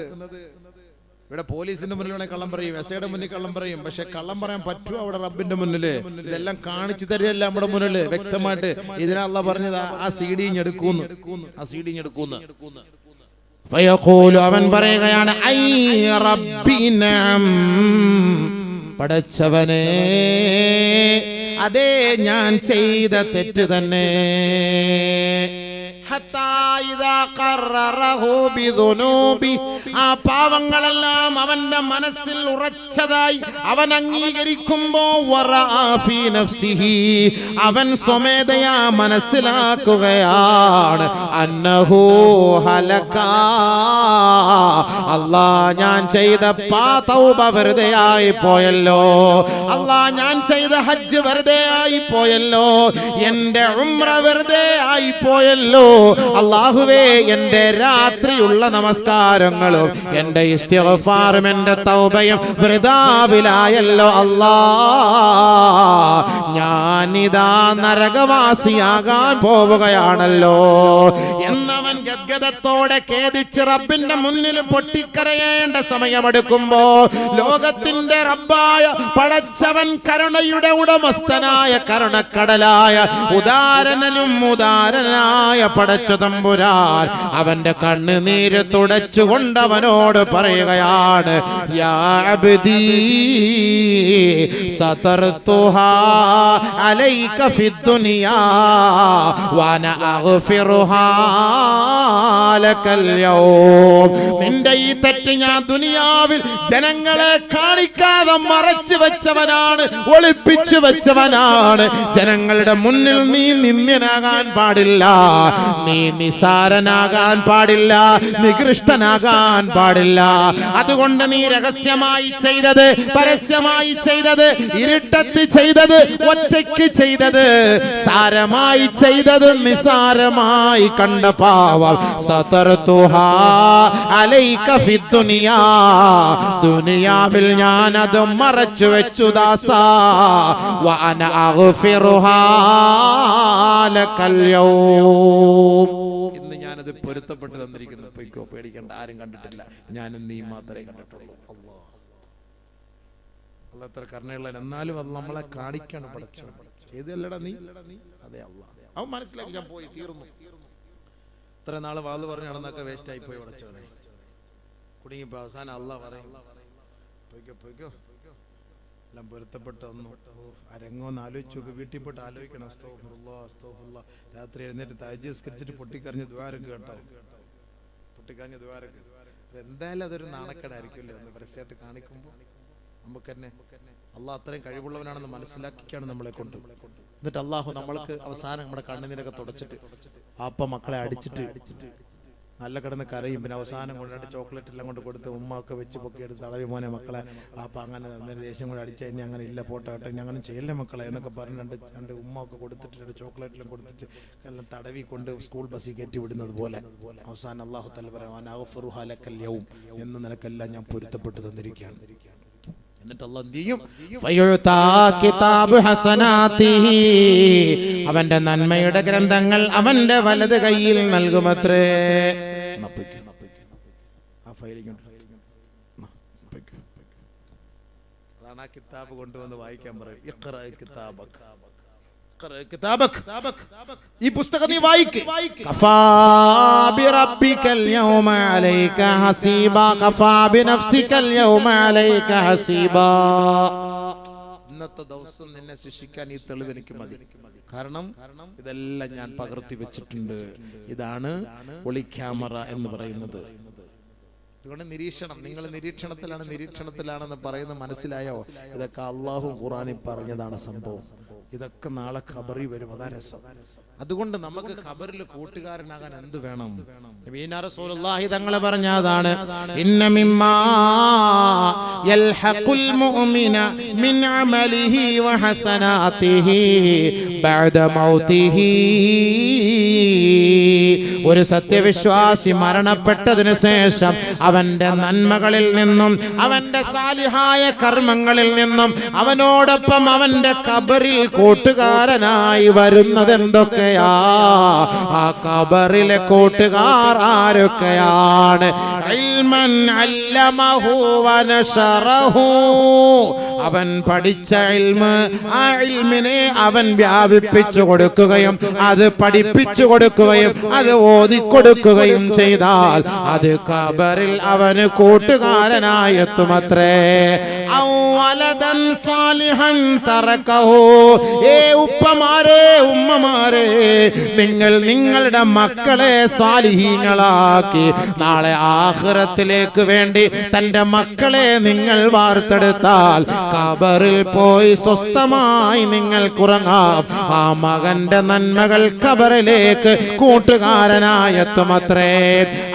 ഇവിടെ പോലീസിന്റെ മുന്നിൽ കള്ളം പറയും, എസ്ഐയുടെ മുന്നിൽ കള്ളം പറയും. പക്ഷെ കള്ളം പറയാൻ പറ്റുമോ അവിടെ റബ്ബിന്റെ മുന്നില്? ഇതെല്ലാം കാണിച്ചു തരികയല്ല നമ്മുടെ മുന്നില് വ്യക്തമായിട്ട്. ഇതിനാ അല്ലാഹ് പറഞ്ഞത് ആ CD എടുക്കൂന്ന്, ആ CD എടുക്കൂന്ന്. അവൻ പറയുകയാണ്, ഐ റബ്ബി നഅം, പടച്ചവനെ അതേ ഞാൻ ചെയ്ത തെറ്റ് തന്നെ. ആ പാവങ്ങളെല്ലാം അവന്റെ മനസ്സിൽ ഉറച്ചതായി അവൻ അംഗീകരിക്കുമ്പോ അവൻ സ്വമേധയാ മനസ്സിലാക്കുകയാണ്, അന്നഹു ഹലക. അല്ലാ ഞാൻ ചെയ്ത തൗബ വെറുതെ ആയി പോയല്ലോ, അല്ലാ ഞാൻ ചെയ്ത ഹജ്ജ് വെറുതെ ആയി പോയല്ലോ, എന്റെ ഉംറ വെറുതെ ആയി പോയല്ലോ. അല്ലാഹുവേ എന്റെ രാത്രിയുള്ള നമസ്കാരങ്ങളും എന്റെ ഇസ്തിഗ്ഫാറും എന്റെ തൗബയും വൃഥാവിലായല്ലോ അല്ലാ. ഞാനിതാ നരകവാസിയാകാൻ പോവുകയാണല്ലോ എന്നവൻ ഗദ്ഗദത്തോടെ ഖേദിച്ച് റബ്ബിന്റെ മുന്നിൽ പൊട്ടിക്കരയേണ്ട സമയമെടുക്കുമ്പോ ലോകത്തിന്റെ റബ്ബായ പടച്ചവൻ, കരുണയുടെ ഉടമസ്ഥനായ കരുണക്കടലായ ഉദാരനും ഉദാരനായ പടച്ച തമ്പുരാൻ അവന്റെ കണ്ണുനീര് തുടച്ചുകൊണ്ടവനോട് പറയുകയാണ്, യാ അബ്ദീ സതർതുഹാ അലൈക ഫിദ്ദുനിയാ വഅന അഗ്ഫിറുഹാ ലകൽ യൗം. നിന്റെ ഈ തെറ്റ് ഞാൻ ദുനിയാവിൽ ജനങ്ങളെ കാണിക്കാതെ മറച്ചു വെച്ചവനാണ്, ഒളിപ്പിച്ചു വെച്ചവനാണ്. ജനങ്ങളുടെ മുന്നിൽ നീ നിന്ദ്യനാകാൻ പാടില്ല, നീ നിസാരനാകാൻ പാടില്ല, നികൃഷ്ടനാകാൻ പാടില്ല. അതുകൊണ്ട് നീ രഹസ്യമായി ചെയ്തത്, പരസ്യമായി ചെയ്തത്, ഇരുട്ടത്ത് ചെയ്തത്, ഒറ്റയ്ക്ക് ചെയ്തത്, സാരമായി ചെയ്തത്, നിസാരമായി കണ്ട പാവം സതർതുഹാ അലൈക ഫിദ്ദുനിയാ, ദുനിയാവിൽ ഞാൻ അത് മറച്ചു വെച്ചു ദാസാ. വഅന അഗ്ഫിറുഹാ ലകൽ യൗം. ഇന്ന് ഞാനത് പൊരുത്തപ്പെട്ട് തന്നിരിക്കുന്നു. പൊയ്ക്കോ, പേടിക്കണ്ട, ആരും കണ്ടിട്ടില്ല, ഞാനും നീ മാത്രമേ കണ്ടിട്ടുള്ളൂ. അല്ലാഹ് അത്ര കരുണയുള്ള, എന്നാലും അത് നമ്മളെ കാണിക്കാണ് പഠിച്ചത്. ചെയ്തല്ലടാ നീ, അതെ അല്ലാഹ് അവൻ മനസ്സിലാക്കി. ഞാൻ പോയി, തീർന്നു. ഇത്ര നാള് വാത് പറഞ്ഞ് നടന്നൊക്കെ വേസ്റ്റ് ആയി പോയി. പഠിച്ചവനെ കുടുങ്ങിപ്പോ അവസാനം അല്ലാഹ് പറയും, പൊയ്ക്കോ പൊയ്ക്കോ, എല്ലാം പൊരുത്തപ്പെട്ട് വന്നു. അരങ്ങോന്ന് ആലോചിച്ചു നോക്ക്, വീട്ടിൽ പോയിട്ട് ആലോചിക്കണം. അസ്തഗ്ഫിറുല്ലാഹ് അസ്തഗ്ഫിറുല്ലാഹ്. രാത്രി എഴുന്നേറ്റ് തഹജ്ജുദ് നിസ്കരിച്ചിട്ട് പൊട്ടിക്കരഞ്ഞ് ദ്വാരക്ക് കേട്ടോ, പൊട്ടിക്കരഞ്ഞ് ദ്വാരക്ക്. എന്തായാലും അതൊരു നാണക്കേടായിരിക്കുമല്ലോ എന്ന് പരസ്യമായിട്ട് കാണിക്കുമ്പോൾ. നമുക്ക് തന്നെ അള്ളാഹ് അത്രയും കഴിവുള്ളവനാണെന്ന് മനസ്സിലാക്കിയാണ് നമ്മളെ കൊണ്ട്. എന്നിട്ട് അള്ളാഹു നമ്മൾക്ക് അവസാനം നമ്മുടെ കണ്ണുനീരൊക്കെ തുടച്ചിട്ട്, ആപ്പ മക്കളെ അടിച്ചിട്ട് നല്ല കിടന്ന് കരയും. പിന്നെ അവസാനം കൊണ്ട് ചോക്ലേറ്റ് എല്ലാം കൊണ്ട് കൊടുത്ത് ഉമ്മയൊക്കെ വെച്ച് പൊക്കി എടുത്ത് തടവി, മോനെ മക്കളെ ആപ്പ അങ്ങനെ അന്നേരം ദേഷ്യം കൂടെ അടിച്ചാൽ ഇനി അങ്ങനെ ഇല്ല, പോട്ടെ കേട്ടോ, ഇനി അങ്ങനെ ചെയ്യല്ലേ മക്കളെ എന്നൊക്കെ പറഞ്ഞ് രണ്ട് ഉമ്മയൊക്കെ കൊടുത്തിട്ട് ചോക്ലേറ്റെല്ലാം കൊടുത്തിട്ട് എല്ലാം തടവി കൊണ്ട് സ്കൂൾ ബസ്സിൽ കയറ്റി വിടുന്നത് പോലെ അവസാനം അല്ലാഹു തആല പറയാൻ ലകൽ യൗം എന്ന് നിനക്കെല്ലാം ഞാൻ പൊരുത്തപ്പെട്ട് തന്നിരിക്കുകയാണ്. എന്നിട്ട് അല്ലാഹ് എന്ത് ചെയ്യും? ഫയുതാ കിതാബു ഹസനാതിഹി, അവന്റെ നന്മയുടെ ഗ്രന്ഥങ്ങൾ അവന്റെ വലത് കൈയിൽ നൽകുമത്രേ. അതാണ് ആ കിതാബ് കൊണ്ടുവന്ന് വായിക്കാൻ പറയും. ഇഖ്റാ കിതാബക, ഈ പുസ്തകം നീ വായിക്ക്. കഫാ ബിറബ്ബികൽ യൗമ അലൈക ഹസീബാ, കഫാ ബിനഫ്സികൽ യൗമ അലൈക ഹസീബാ. ഇന്നത്തെ ദിവസം നിന്നെ ശിക്ഷിക്കാൻ ഈ തെളിവ് എനിക്ക് മതി. കാരണം ഇതെല്ലാം ഞാൻ പകർത്തി വെച്ചിട്ടുണ്ട്. ഇതാണ് ഒളി ക്യാമറ എന്ന് പറയുന്നത്. അതുകൊണ്ട് നിരീക്ഷണം, നിങ്ങൾ നിരീക്ഷണത്തിലാണെന്ന് പറയുന്നത് മനസ്സിലായോ? ഇതൊക്കെ അള്ളാഹു ഖുർആനിൽ പറഞ്ഞതാണ് സംഭവം. ഇതൊക്കെ നാളെ ഖബറിൽ വരും. അതാ രസം. അതുകൊണ്ട് നമുക്ക് ഖബറിൽ കൂട്ടുകാരനാകാൻ എന്ത് വേണം? നബിയിനാ റസൂലുള്ളാഹി തങ്ങൾ പറഞ്ഞതാണ്, ഇന്ന മിമ്മാ യൽഹഖുൽ മുഅ്മിന മിൻ അമലിഹി വഹസനാതിഹി ബഅദ മൗതിഹി. ഒരു സത്യവിശ്വാസി മരണപ്പെട്ടതിനു ശേഷം അവന്റെ നന്മകളിൽ നിന്നും അവന്റെ സാലിഹായ കർമ്മങ്ങളിൽ നിന്നും അവനോടൊപ്പം അവന്റെ ഖബറിൽ കൂട്ടുകാരനായി വരുന്നത് എന്തൊക്കെയാ? ആ ഖബറിലെ കൂട്ടുകാർ ആരൊക്കെയാണ്? ഇൽമൻ അല്ലമഹു വനശറഹു, അവൻ പഠിച്ച ഇൽമ്, ആ ഇൽമിനെ അവൻ വ്യാപിപ്പിച്ചു കൊടുക്കുകയും അത് പഠിപ്പിച്ചു കൊടുക്കുകയും അത് ഓതിക്കൊടുക്കുകയും ചെയ്താൽ അത് ഖബറിൽ അവന് കൂട്ടുകാരനായി എത്തുമത്രേ. ഔ വലദൻ സാലിഹൻ തറകഹു. ഏ ഉപ്പമാരെ ഉമ്മമാരെ, നിങ്ങൾ നിങ്ങളുടെ മക്കളെ സാലിഹീങ്ങളാക്കി നാളെ ആഖിറത്തിലേക്ക് വേണ്ടി തന്റെ മക്കളെ നിങ്ങൾ വാർത്തെടുത്താൽ ഖബറിൽ പോയി സ്വസ്ഥമായി നിങ്ങൾ ഉറങ്ങാം. ആ മകന്റെ നന്മകൾ ഖബറിലേക്ക് കൂട്ടുകാരനായി എത്തുമത്രേ.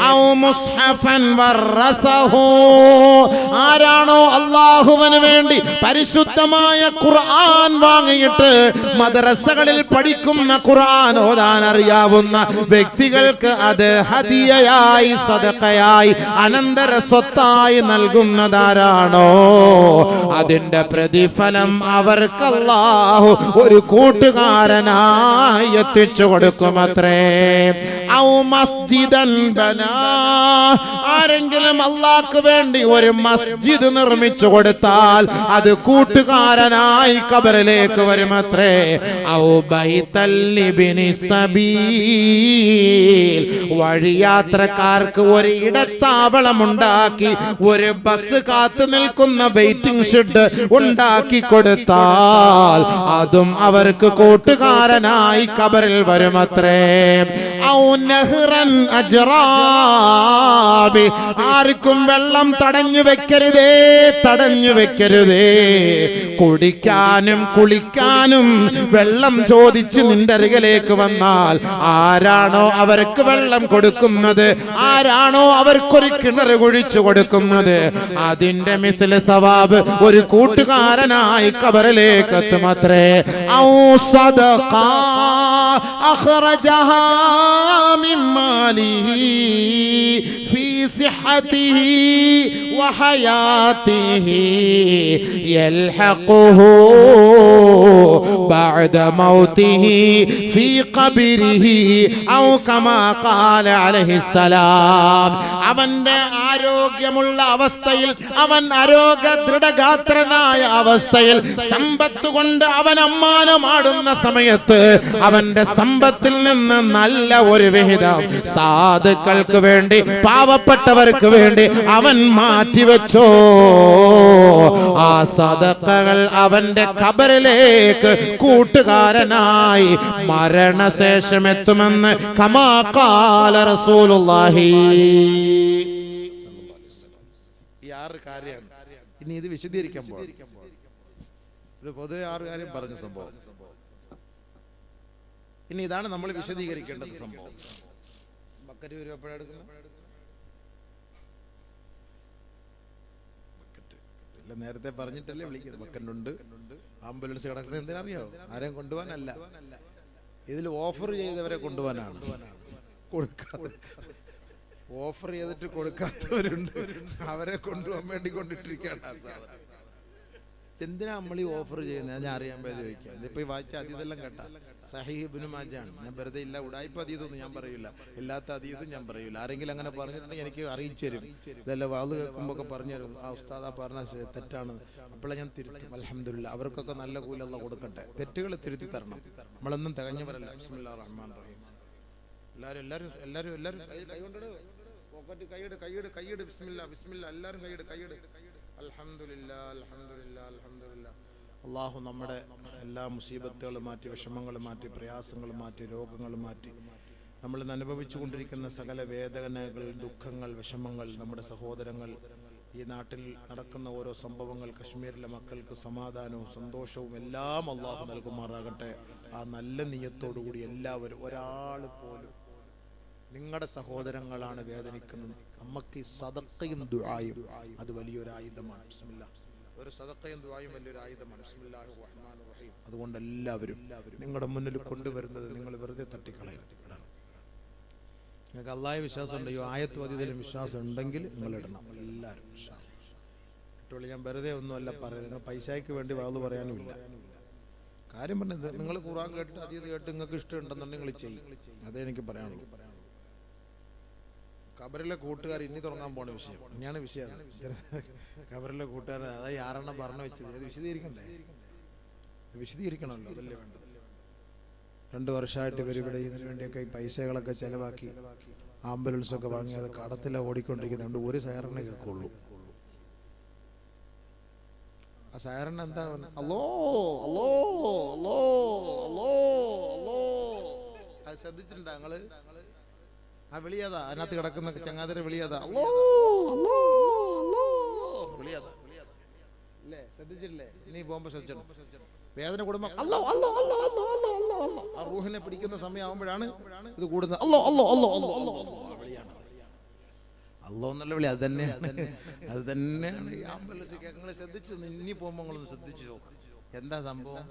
ഔ മുസ്ഹഫൻ വറസഹു. ആരാണോ അല്ലാഹുവിന് വേണ്ടി പരിശുദ്ധമായ ഖുർആൻ വാങ്ങിയിട്ട് മദ്രസകളിൽ പഠിക്കുന്ന ഖുർആൻ ഓതാൻ അറിയാവുന്ന വ്യക്തികൾക്ക് അത് ഹദിയയായി സദഖയായി അനന്തര സ്വത്തായി നൽകുന്നതാരാണോ അതിന്റെ പ്രതിഫലം അവർക്ക് അല്ലാഹു ഒരു കൂട്ടുകാരനായി എത്തിച്ചു കൊടുക്കുമത്രേ. ഔ മസ്ജിദൻ ബനാ. ആരെങ്കിലും അല്ലാഹുവിന് വേണ്ടി ഒരു മസ്ജിദ് നിർമ്മിച്ചു കൊടുത്താൽ അത് കൂട്ടുകാരനായി ഖബറിലേക്ക് വരുമത്രേ. ഔ ബൈതൽ ലിബ്നി സബീൽ. വഴിയാത്രക്കാർക്ക് ഒരു ഇടത്താവളം ഉണ്ടാക്കി ഒരു ബസ് കാത്തു നിൽക്കുന്ന വെയിറ്റിംഗ് ഷെഡ് ഉണ്ടാക്കി കൊടുത്താൽ അതും അവർക്ക് കൂട്ടുകാരനായി ഖബറിൽ വരുമത്രേ. ഔ നഹ്റൻ അജ്റാബി. ആർക്കും വെള്ളം തടഞ്ഞു വെക്കരുതേ, തടഞ്ഞു വെക്കരുതേ. കുടിക്കാനും കുളിക്കാനും വെള്ളം ചോദിച്ച് നിന്റെ അരികിലേക്ക് വന്നാൽ ആരാണോ അവർക്ക് വെള്ളം കൊടുക്കുന്നത്, ആരാണോ അവർക്കൊരു കിണർ കുഴിച്ചു കൊടുക്കുന്നത്, അതിന്റെ മിസ്ല് സവാബ് ഒരു കൂട്ടുകാരനായി ഖബറിലേക്ക് എത്തുമത്രേ. ഔ സദഖ അഖ്റജഹാ മിൻ മാലിഹി ഫീ സിഹ്ഹതിഹി വഹയാതിഹി യൽഹഖുഹു ബഅദ മൗതിഹി ഫീ ഖബരിഹി ഔ കമാ ഖാല അലൈഹിസ്സലാം. അവന്റെ ആരോഗ്യമുള്ള അവസ്ഥയിൽ, അവൻ ആരോഗ്യ ദൃഢഗാത്രനായ അവസ്ഥയിൽ സമ്പത്ത് കൊണ്ട് അവൻ അമ്മാനമാടുന്ന സമയത്ത് അവന്റെ സമ്പത്തിൽ നിന്ന് നല്ല ഒരു വിഹിതം സാധുക്കൾക്ക് വേണ്ടി, പാവപ്പെട്ടവർക്ക് വേണ്ടി അവൻ മാറ്റിവെച്ചോ. ആ സദഖകൾ അവന്റെ ഖബറിലേക്ക് കൂട്ടുകാരനായി മരണശേഷം എത്തുമെന്ന് കമാ ഖാല റസൂലുള്ളാഹി. ഈ 6 കാര്യമാണ്. ഇനി ഇത് വിശദീകരിക്കാൻ പോകും. ഇത് പൊതുവെ 6 കാര്യം പറഞ്ഞ സംഭവം. ഇനി ഇതാണ് നമ്മൾ വിശദീകരിക്കേണ്ടത് സംഭവം. ബക്കറ്റ് വരും എപ്പോഴാണ് എടുക്കുന്നത്? നേരത്തെ പറഞ്ഞിട്ടല്ലേ വിളിക്കുന്നത്. ബക്കറ്റുണ്ട്, ആംബുലൻസ് കിടക്കുന്നത് എന്തിനറിയോ? ആരെയും കൊണ്ടുപോകാനല്ല, ഇതിൽ ഓഫർ ചെയ്തവരെ കൊണ്ടുപോകാനാണ്. ഓഫർ ചെയ്തിട്ട് കൊടുക്കാത്തവരുണ്ട്, അവരെ കൊണ്ടുപോകാൻ വേണ്ടി കൊണ്ടിട്ടിരിക്കുകയാണ് ആ സാധനം. എന്തിനാ നമ്മൾ ഈ ഓഫർ ചെയ്യുന്നത്? ഞാൻ അറിയാൻ വേണ്ടി ചോദിക്കാം. ഇതിപ്പോ ഈ വായിച്ച അതീതെല്ലാം കേട്ടാ സഹീഹ് ഇബ്നു മാജാണ്. ഞാൻ വെറുതെ ഇല്ല ഉടായിപ്പ് അതീതൊന്നും ഞാൻ പറയൂല, ഇല്ലാത്ത അതീതും ഞാൻ പറയൂല. ആരെങ്കിലും അങ്ങനെ പറഞ്ഞിട്ടുണ്ടെങ്കിൽ എനിക്ക് അറിയിച്ചു തരും. ഇതെല്ലാം വാത് കേൾക്കുമ്പോ ഒക്കെ പറഞ്ഞു തരും, ആ ഉസ്താദാ പറഞ്ഞ തെറ്റാണ്, അപ്പോഴേ ഞാൻ തിരുത്തും. അൽഹംദുലില്ലാ, അവർക്കൊക്കെ നല്ല കൂലി അല്ലാഹ് കൊടുക്കട്ടെ. തെറ്റുകൾ തിരുത്തി തരണം. നമ്മളൊന്നും തികഞ്ഞവരല്ല. ബിസ്മില്ലാഹിർ റഹ്മാനിർ റഹീം. എല്ലാരും കൈയ്യട്. ബിസ്മില്ലാ ബിസ്മില്ലാ. എല്ലാരും കൈയ്യട്. അൽഹംദുലില്ലാ അൽഹംദുലില്ലാ അൽഹംദുലില്ലാ. അല്ലാഹു നമ്മുടെ എല്ലാ മുസീബത്തുകളും മാറ്റി, വിഷമങ്ങൾ മാറ്റി, പ്രയാസങ്ങൾ മാറ്റി, രോഗങ്ങൾ മാറ്റി, നമ്മൾ ഇന്ന് അനുഭവിച്ചു കൊണ്ടിരിക്കുന്ന സകല വേദനകൾ, ദുഃഖങ്ങൾ, വിഷമങ്ങൾ, നമ്മുടെ സഹോദരങ്ങൾ, ഈ നാട്ടിൽ നടക്കുന്ന ഓരോ സംഭവങ്ങൾ, കശ്മീരിലെ മക്കൾക്ക് സമാധാനവും സന്തോഷവും എല്ലാം അല്ലാഹു നൽകുമാറാകട്ടെ. ആ നല്ല നിയ്യത്തോടുകൂടി എല്ലാവരും, ഒരാൾ പോലും, നിങ്ങളുടെ സഹോദരങ്ങളാണ് വേദനിക്കുന്നത്. നമുക്ക് ഈ സദഖയും ദുആയും അത് വലിയൊരു ആയുധമാണ്. ബിസ്മില്ലാ. ഒരു സദഖയും ദുആയും വലിയൊരു ആയുധമാണ്. ബിസ്മില്ലാഹിർ റഹ്മാനിർ റഹീം. അതുകൊണ്ട് എല്ലാവരും നിങ്ങളുടെ മുന്നിൽ കൊണ്ടുവരുന്നത് നിങ്ങൾ വെറുതെ തട്ടിക്കളയരുത്. നിങ്ങൾക്ക് അല്ലാഹുവിൽ വിശ്വാസം ഉണ്ടെങ്കിൽ, ആയത്ത് വചനത്തിലും വിശ്വാസം ഉണ്ടെങ്കിൽ നിങ്ങൾ ഇടണം. എല്ലാവരും ഇട്ടുള്ളൂ. ഞാൻ വെറുതെ ഒന്നുമല്ല പറയുന്നത്. നിങ്ങൾ പൈസയ്ക്ക് വേണ്ടി വാത് പറയാനുമില്ല. കാര്യം പറഞ്ഞത്, നിങ്ങൾ ഖുർആൻ കേട്ടിട്ട് അതീത് കേട്ട് നിങ്ങൾക്ക് ഇഷ്ടമുണ്ടെന്നുണ്ടെങ്കിൽ നിങ്ങൾ ചെയ്യും. അതേ എനിക്ക് പറയാനുള്ളൂ. ഖബറിലെ കൂട്ടുകാർ ഇനി തുടങ്ങാൻ പോണ വിഷയം ഇനിയാണ് വിഷയം. ഖബറിലെ കൂട്ടുകാർ, അതായത് 6 പറഞ്ഞു വെച്ചത്. ഇത് വിശദീകരിക്കണമല്ലോ, അതല്ലേ വേണ്ടത്. 2 വർഷമായിട്ട് ഇവർ ഇവിടെ ഇതിനു വേണ്ടിയൊക്കെ ഈ പൈസകളൊക്കെ ചെലവാക്കി ആംബുലൻസൊക്കെ വാങ്ങി അത് കടത്തിലാണ് ഓടിക്കൊണ്ടിരിക്കുന്നത്. അതുകൊണ്ട് ഒരു സൈറനെ കേൾക്കുള്ളൂ. ആ സൈറൻ എന്താ അല്ലോ അല്ലോ അല്ലോ അല്ലോ അല്ലോ. അത് ശ്രദ്ധിച്ചിട്ടുണ്ടോ ഞങ്ങള്? ആ വിളിയതാ, അതിനകത്ത് കിടക്കുന്ന ചങ്ങാതിരെ വിളിയതാ, അല്ലോ അല്ലോ അല്ലോ വിളിയതാ അല്ലേ? ശ്രദ്ധിച്ചില്ലേ? നീ പോകുമ്പോ ശ്രദ്ധിച്ചോ. വേദന കൂടുമ്പോ അല്ലോ അല്ലോ അല്ലോ അല്ലോ അല്ലോ അല്ലോ അല്ലോ. ആ റൂഹിനെ പിടിക്കുന്ന സമയമാകുമ്പോഴാണ് ഇത് കൂടുന്നത്. അല്ലോ അല്ലോ അല്ലോ അല്ലോ അല്ലോ വിളിയാണ്. അല്ലോ എന്നുള്ള വിളി അത് തന്നെയാണ്. അത് തന്നെയാണ് ഈ ആംബുലൻസ്. നിങ്ങൾ ശ്രദ്ധിച്ചു, ഇനി പോകുമ്പോ നിങ്ങളൊന്ന് ശ്രദ്ധിച്ചു നോക്ക്. എന്താ സംഭവം?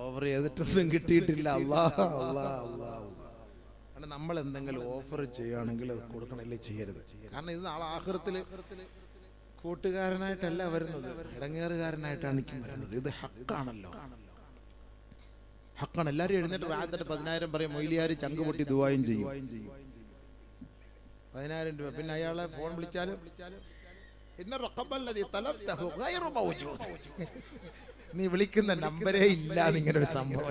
ഓഫർ ചെയ്തിട്ടൊന്നും കിട്ടിയിട്ടില്ല. അല്ലാ അല്ലാ അല്ലാ. കാരണം നമ്മൾ എന്തെങ്കിലും ഓഫർ ചെയ്യുകയാണെങ്കിൽ അത് കൊടുക്കണല്ലേ ചെയ്യരുത്. കാരണം ഇത് നാളെ ആഖിറത്തിൽ കൂട്ടുകാരനായിട്ടല്ല വരുന്നത്, ഇടങ്ങേറുകാരനായിട്ടാണ് എനിക്ക് വരുന്നത്. ഇത് ഹക്കാണല്ലോ, ഹക്കാണ്. എല്ലാവരും എഴുന്നേറ്റ് റാഹത്തായിട്ട് 10,000 പറയും. മൊയ്ലിയാർ ചങ്ക് പൊട്ടി ദുആയും ചെയ്യും. 10,000 രൂപ. പിന്നെ അയാളെ ഫോൺ വിളിച്ചാലും നീ വിളിക്കുന്ന നമ്പരേ ഇല്ല. ഇങ്ങനെ ഒരു സംഭവം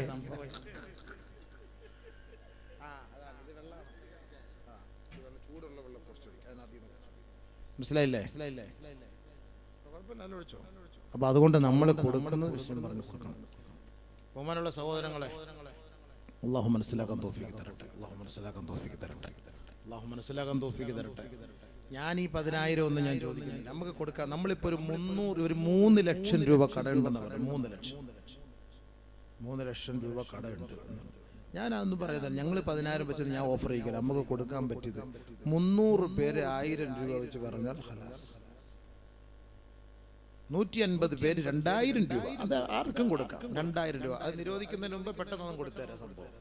മനസ്സിലായില്ലേ? അപ്പൊ അതുകൊണ്ട് നമ്മൾ കൊടുക്കുന്ന വിഷയം പറഞ്ഞു കൊടുക്കണം. ബഹുമാനമുള്ള സഹോദരങ്ങളെ, അല്ലാഹു മനസ്സിലാക്കാൻ തൗഫീഖ് തരട്ടെ. അല്ലാഹു മനസ്സിലാക്കാൻ തൗഫീഖ് തരട്ടെ. അല്ലാഹു മനസ്സിലാക്കാൻ തൗഫീഖ് തരട്ടെ. ഞാൻ ഈ 10,000 ഒന്നും ഞാൻ ചോദിക്കുന്നില്ല, നമുക്ക് കൊടുക്കാം. നമ്മളിപ്പോ ഒരു 3 ലക്ഷം രൂപ കടയുണ്ടെന്ന് പറഞ്ഞു. 3 ലക്ഷം രൂപ കടയുണ്ട്. ഞാൻ അതൊന്നും പറയുന്നത്, ഞങ്ങൾ 10,000 വെച്ച് ഞാൻ ഓഫർ ചെയ്യില്ല. നമുക്ക് കൊടുക്കാൻ പറ്റിയത് 300 പേര് 1000 രൂപ വെച്ച് പറഞ്ഞാൽ ഖലാസ്. 150 പേര് 2000 രൂപ. അത് ആർക്കും കൊടുക്കാം. 2000 രൂപ. അത് നിരോധിക്കുന്നതിന് മുമ്പ് പെട്ടെന്ന് കൊടുത്തേരാ സംഭവം.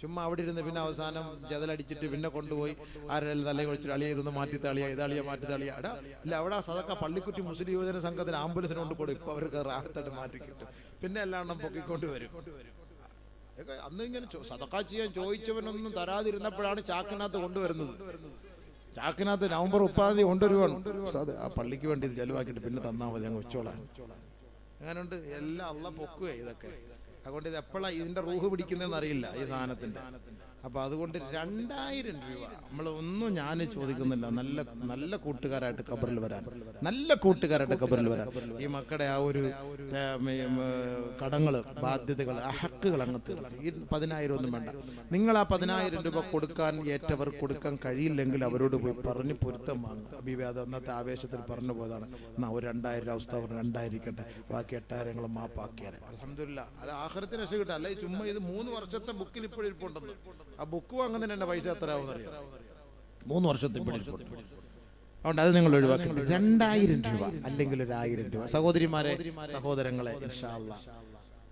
ചുമ്മാ അവിടെ ഇരുന്ന് പിന്നെ അവസാനം ജതലടിച്ചിട്ട് പിന്നെ കൊണ്ടുപോയി ആരെല്ലാം തലയെ കുളിച്ചിട്ട് അളിയ ഇതൊന്ന് മാറ്റി തളിയ, ഇതളിയ മാറ്റി തളിയ. എടാ ഇല്ല, അവിടെ സദക്ക പള്ളിക്കുറ്റി മുസ്ലിം യുവജന സംഘത്തിന് ആംബുലൻസിന് കൊണ്ട് കൊടുക്കും. ഇപ്പൊ അവർക്ക് റാഹത്തായിട്ട് മാറ്റി കിട്ടും. പിന്നെ എല്ലാം പൊക്കിക്കൊണ്ട് വരും. അന്ന് ഇങ്ങനെ സദക്ക ചെയ്യാൻ ചോദിച്ചവനൊന്നും തരാതിരുന്നപ്പോഴാണ് ചാക്കിനകത്ത് കൊണ്ടുവരുന്നത്. ചാക്കിനകത്ത് നവംബർ 30 കൊണ്ടുവരുവാണ്. ആ പള്ളിക്ക് വേണ്ടി ഇത് ചെലവാക്കിയിട്ട് പിന്നെ തന്നാൽ മതി, അങ്ങ് വെച്ചോളാൻ. അങ്ങനെയുണ്ട്. എല്ലാം അള്ള പൊക്കുക ഇതൊക്കെ. അതുകൊണ്ട് ഇത് എപ്പോഴാണ് ഇതിന്റെ റൂഹ് പിടിക്കുന്നതെന്ന് അറിയില്ല ഈ സാധനത്തിന്റെ. അപ്പൊ അതുകൊണ്ട് 2000 രൂപ നമ്മൾ ഒന്നും ഞാൻ ചോദിക്കുന്നില്ല. നല്ല കൂട്ടുകാരായിട്ട് ഖബറിൽ വരാൻ, നല്ല കൂട്ടുകാരായിട്ട് ഖബറിൽ വരാൻ. ഈ മക്കളുടെ ആ ഒരു കടങ്ങള്, ബാധ്യതകൾ, ഹക്കുകൾ അങ്ങ് തീർന്നു. ഈ 10,000 ഒന്നും വേണ്ട. നിങ്ങൾ ആ 10,000 രൂപ കൊടുക്കാൻ ഏറ്റവർ കൊടുക്കാൻ കഴിയില്ലെങ്കിൽ അവരോട് പോയി പറഞ്ഞ് പൊരുത്തം വാങ്ങുക. അഭിവാദം അന്നത്തെ ആവേശത്തിൽ പറഞ്ഞു പോയതാണ്. എന്നാ ഒരു 2000 അവസ്ഥ 2000 ഇരിക്കട്ടെ, ബാക്കി 8000 മാപ്പാക്കിയാൽ അൽഹംദുലില്ലാഹ്. അത് ആഖിറത്തിന് രക്ഷ കിട്ടും. അല്ലെ ചുമ്മാ ഇത് 3 വർഷത്തെ ബുക്കിൽ ഇപ്പോഴും ഇരിപ്പുണ്ടെന്ന്. ആ ബുക്ക് വാങ്ങുന്നതിന് എന്റെ പൈസ എത്ര ആവും അറിയാം? 3 വർഷത്തിൽ അതുകൊണ്ട് അത് നിങ്ങൾ ഒഴിവാക്കി. 2000 രൂപ അല്ലെങ്കിൽ 1000 രൂപ. സഹോദരിമാരെ, സഹോദരങ്ങളെ, ഇൻഷാ അല്ലാഹ്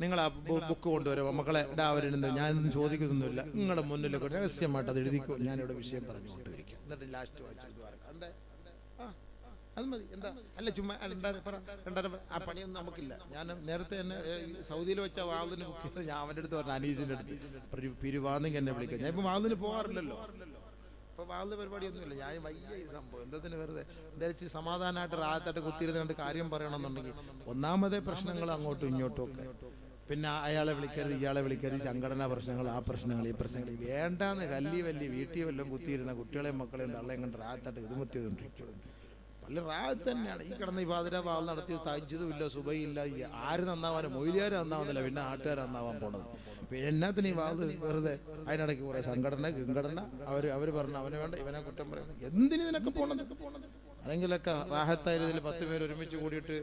നിങ്ങൾ ആ ബുക്ക് കൊണ്ടുവരുമോ? മക്കളെ അവരുണ്ട്, ഞാനൊന്നും ചോദിക്കുന്നൊന്നുമില്ല. നിങ്ങളുടെ മുന്നിലൊക്കെ രഹസ്യമായിട്ട് അത് എഴുതിക്കോ. ഞാനിവിടെ വിഷയം പറഞ്ഞുകൊണ്ടിരിക്കും. എന്നിട്ട് ലാസ്റ്റ് അത് മതി. എന്താ അല്ല ചുമ്മാ ആ പണിയൊന്നും നമുക്കില്ല. ഞാൻ നേരത്തെ തന്നെ സൗദിയിൽ വെച്ച വാതിന് ബുക്ക് ചെയ്ത് ഞാൻ അവൻ്റെ അടുത്ത് പറഞ്ഞു, അനീസിന്റെ അടുത്ത് പിരിവാന്നെങ്കിൽ എന്നെ വിളിക്കാം. ഞാൻ ഇപ്പൊ വാതിന് പോകാറില്ലല്ലോ. ഇപ്പൊ വാതിന് പരിപാടിയൊന്നുമില്ല. ഞാൻ വയ്യ ഈ സംഭവം എന്തതിന് വെറുതെ ധരിച്ച് സമാധാനമായിട്ട് റാഹത്തായിട്ട് കുത്തിയിരുന്നിട്ട് കാര്യം പറയണമെന്നുണ്ടെങ്കിൽ ഒന്നാമതേ പ്രശ്നങ്ങൾ അങ്ങോട്ടും ഇങ്ങോട്ടും ഒക്കെ. പിന്നെ അയാളെ വിളിക്കരുത്, ഇയാളെ വിളിക്കരുത്, സംഘടനാ പ്രശ്നങ്ങൾ, ആ പ്രശ്നങ്ങൾ, ഈ പ്രശ്നങ്ങൾ വേണ്ടാന്ന് കല്ലി വല്ലി വീട്ടിൽ വല്ലതും കുത്തിയിരുന്ന കുട്ടികളെയും മക്കളെയും തള്ളയും കണ്ട് റാഹത്തായിട്ട് ഇതുമത്തിയതുകൊണ്ടിരിക്കും. പല റാഹത്ത് തന്നെയാണ്. ഈ കിടന്ന് ഈ പാതിര വാൾ നടത്തി തജ്ജുദും ഇല്ല, സുബഹില്ല. ആര് നന്നാവാനും, മൊയ്ലിയാർ നന്നാവുന്നില്ല, പിന്നെ നാട്ടുകാർ നന്നാവാൻ പോണത്. പിന്നെ എന്നാത്തിന് ഈ വാത് വെറുതെ? അതിനിടയ്ക്ക് കുറെ സംഘടന അവര് പറഞ്ഞു അവന് വേണ്ട, ഇവനെ കുറ്റം പറയണം. എന്തിനു ഇതിനൊക്കെ പോണത്? അല്ലെങ്കിലൊക്കെ റാഹത്തായതിൽ 10 പേര് ഒരുമിച്ച് കൂടിയിട്ട്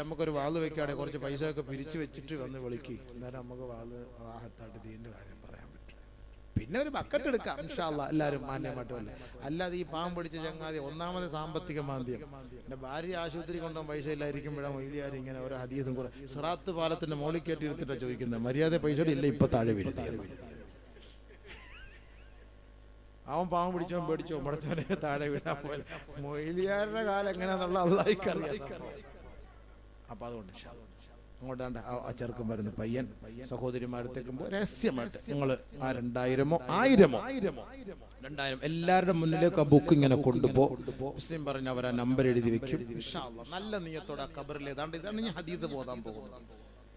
നമുക്കൊരു വാത് വെക്കാടെ കുറച്ച് പൈസ ഒക്കെ പിരിച്ചു വെച്ചിട്ട് വന്ന് വിളിക്കും. എന്നാലും നമുക്ക് വാത് റാഹത്തായിട്ട് ദീന്റെ കാര്യം പറയാൻ പറ്റും. പിന്നെ ഒരു ബക്കറ്റ് എടുക്കാം ഇൻഷാ അല്ലാഹ്, എല്ലാവരും മാന്യമായിട്ടുമല്ല. അല്ലാതെ ഈ പാവം പിടിച്ച ചങ്ങാതി ഒന്നാമത് സാമ്പത്തിക മാന്ദ്യം. എൻ്റെ ഭാര്യ ആശുപത്രി കൊണ്ടുപോകാൻ പൈസ ഇല്ലായിരിക്കുമ്പോഴാണ് മൊയ്ലിയാർ ഇങ്ങനെ ഓരോ ഹദീസും കുറെ സിറാത്ത് പാലത്തിന്റെ മോളിൽ കയറ്റി എടുത്തിട്ടാണ് ചോദിക്കുന്നത്. മര്യാദ പൈസ ഇല്ല, ഇപ്പൊ താഴെ വീഴുന്നത്. അവൻ പാവം പിടിച്ചവൻ പേടിച്ചോ മുടച്ചവനെ താഴെ വീഴാൻ പോലെ. മൊയ്ലിയാരുടെ കാലം എങ്ങനെയാന്നുള്ള അല്ലാഹുവിനറിയാം. അപ്പൊ അതുകൊണ്ട് അങ്ങോട്ടാണ്ട് ആ ചെറുക്കം വരുന്ന പയ്യൻ സഹോദരിമാരത്തേക്കുമ്പോ രഹസ്യമായിട്ട് നിങ്ങൾ ആ 2000 2000 എല്ലാവരുടെ മുന്നിലേക്ക് ആ ബുക്ക് ഇങ്ങനെ കൊണ്ടുപോ. മുസ്ലിം പറഞ്ഞ് അവർ ആ നമ്പർ എഴുതി വെക്കും. ഇൻഷാ അല്ലാഹ് നല്ല നിയ്യത്തോടെ ആ ഖബറിൽ ഏതാണ്ട് ഇതാണ് ഞാൻ ഹദീസ് ബോധാൻ പോകുന്നത്.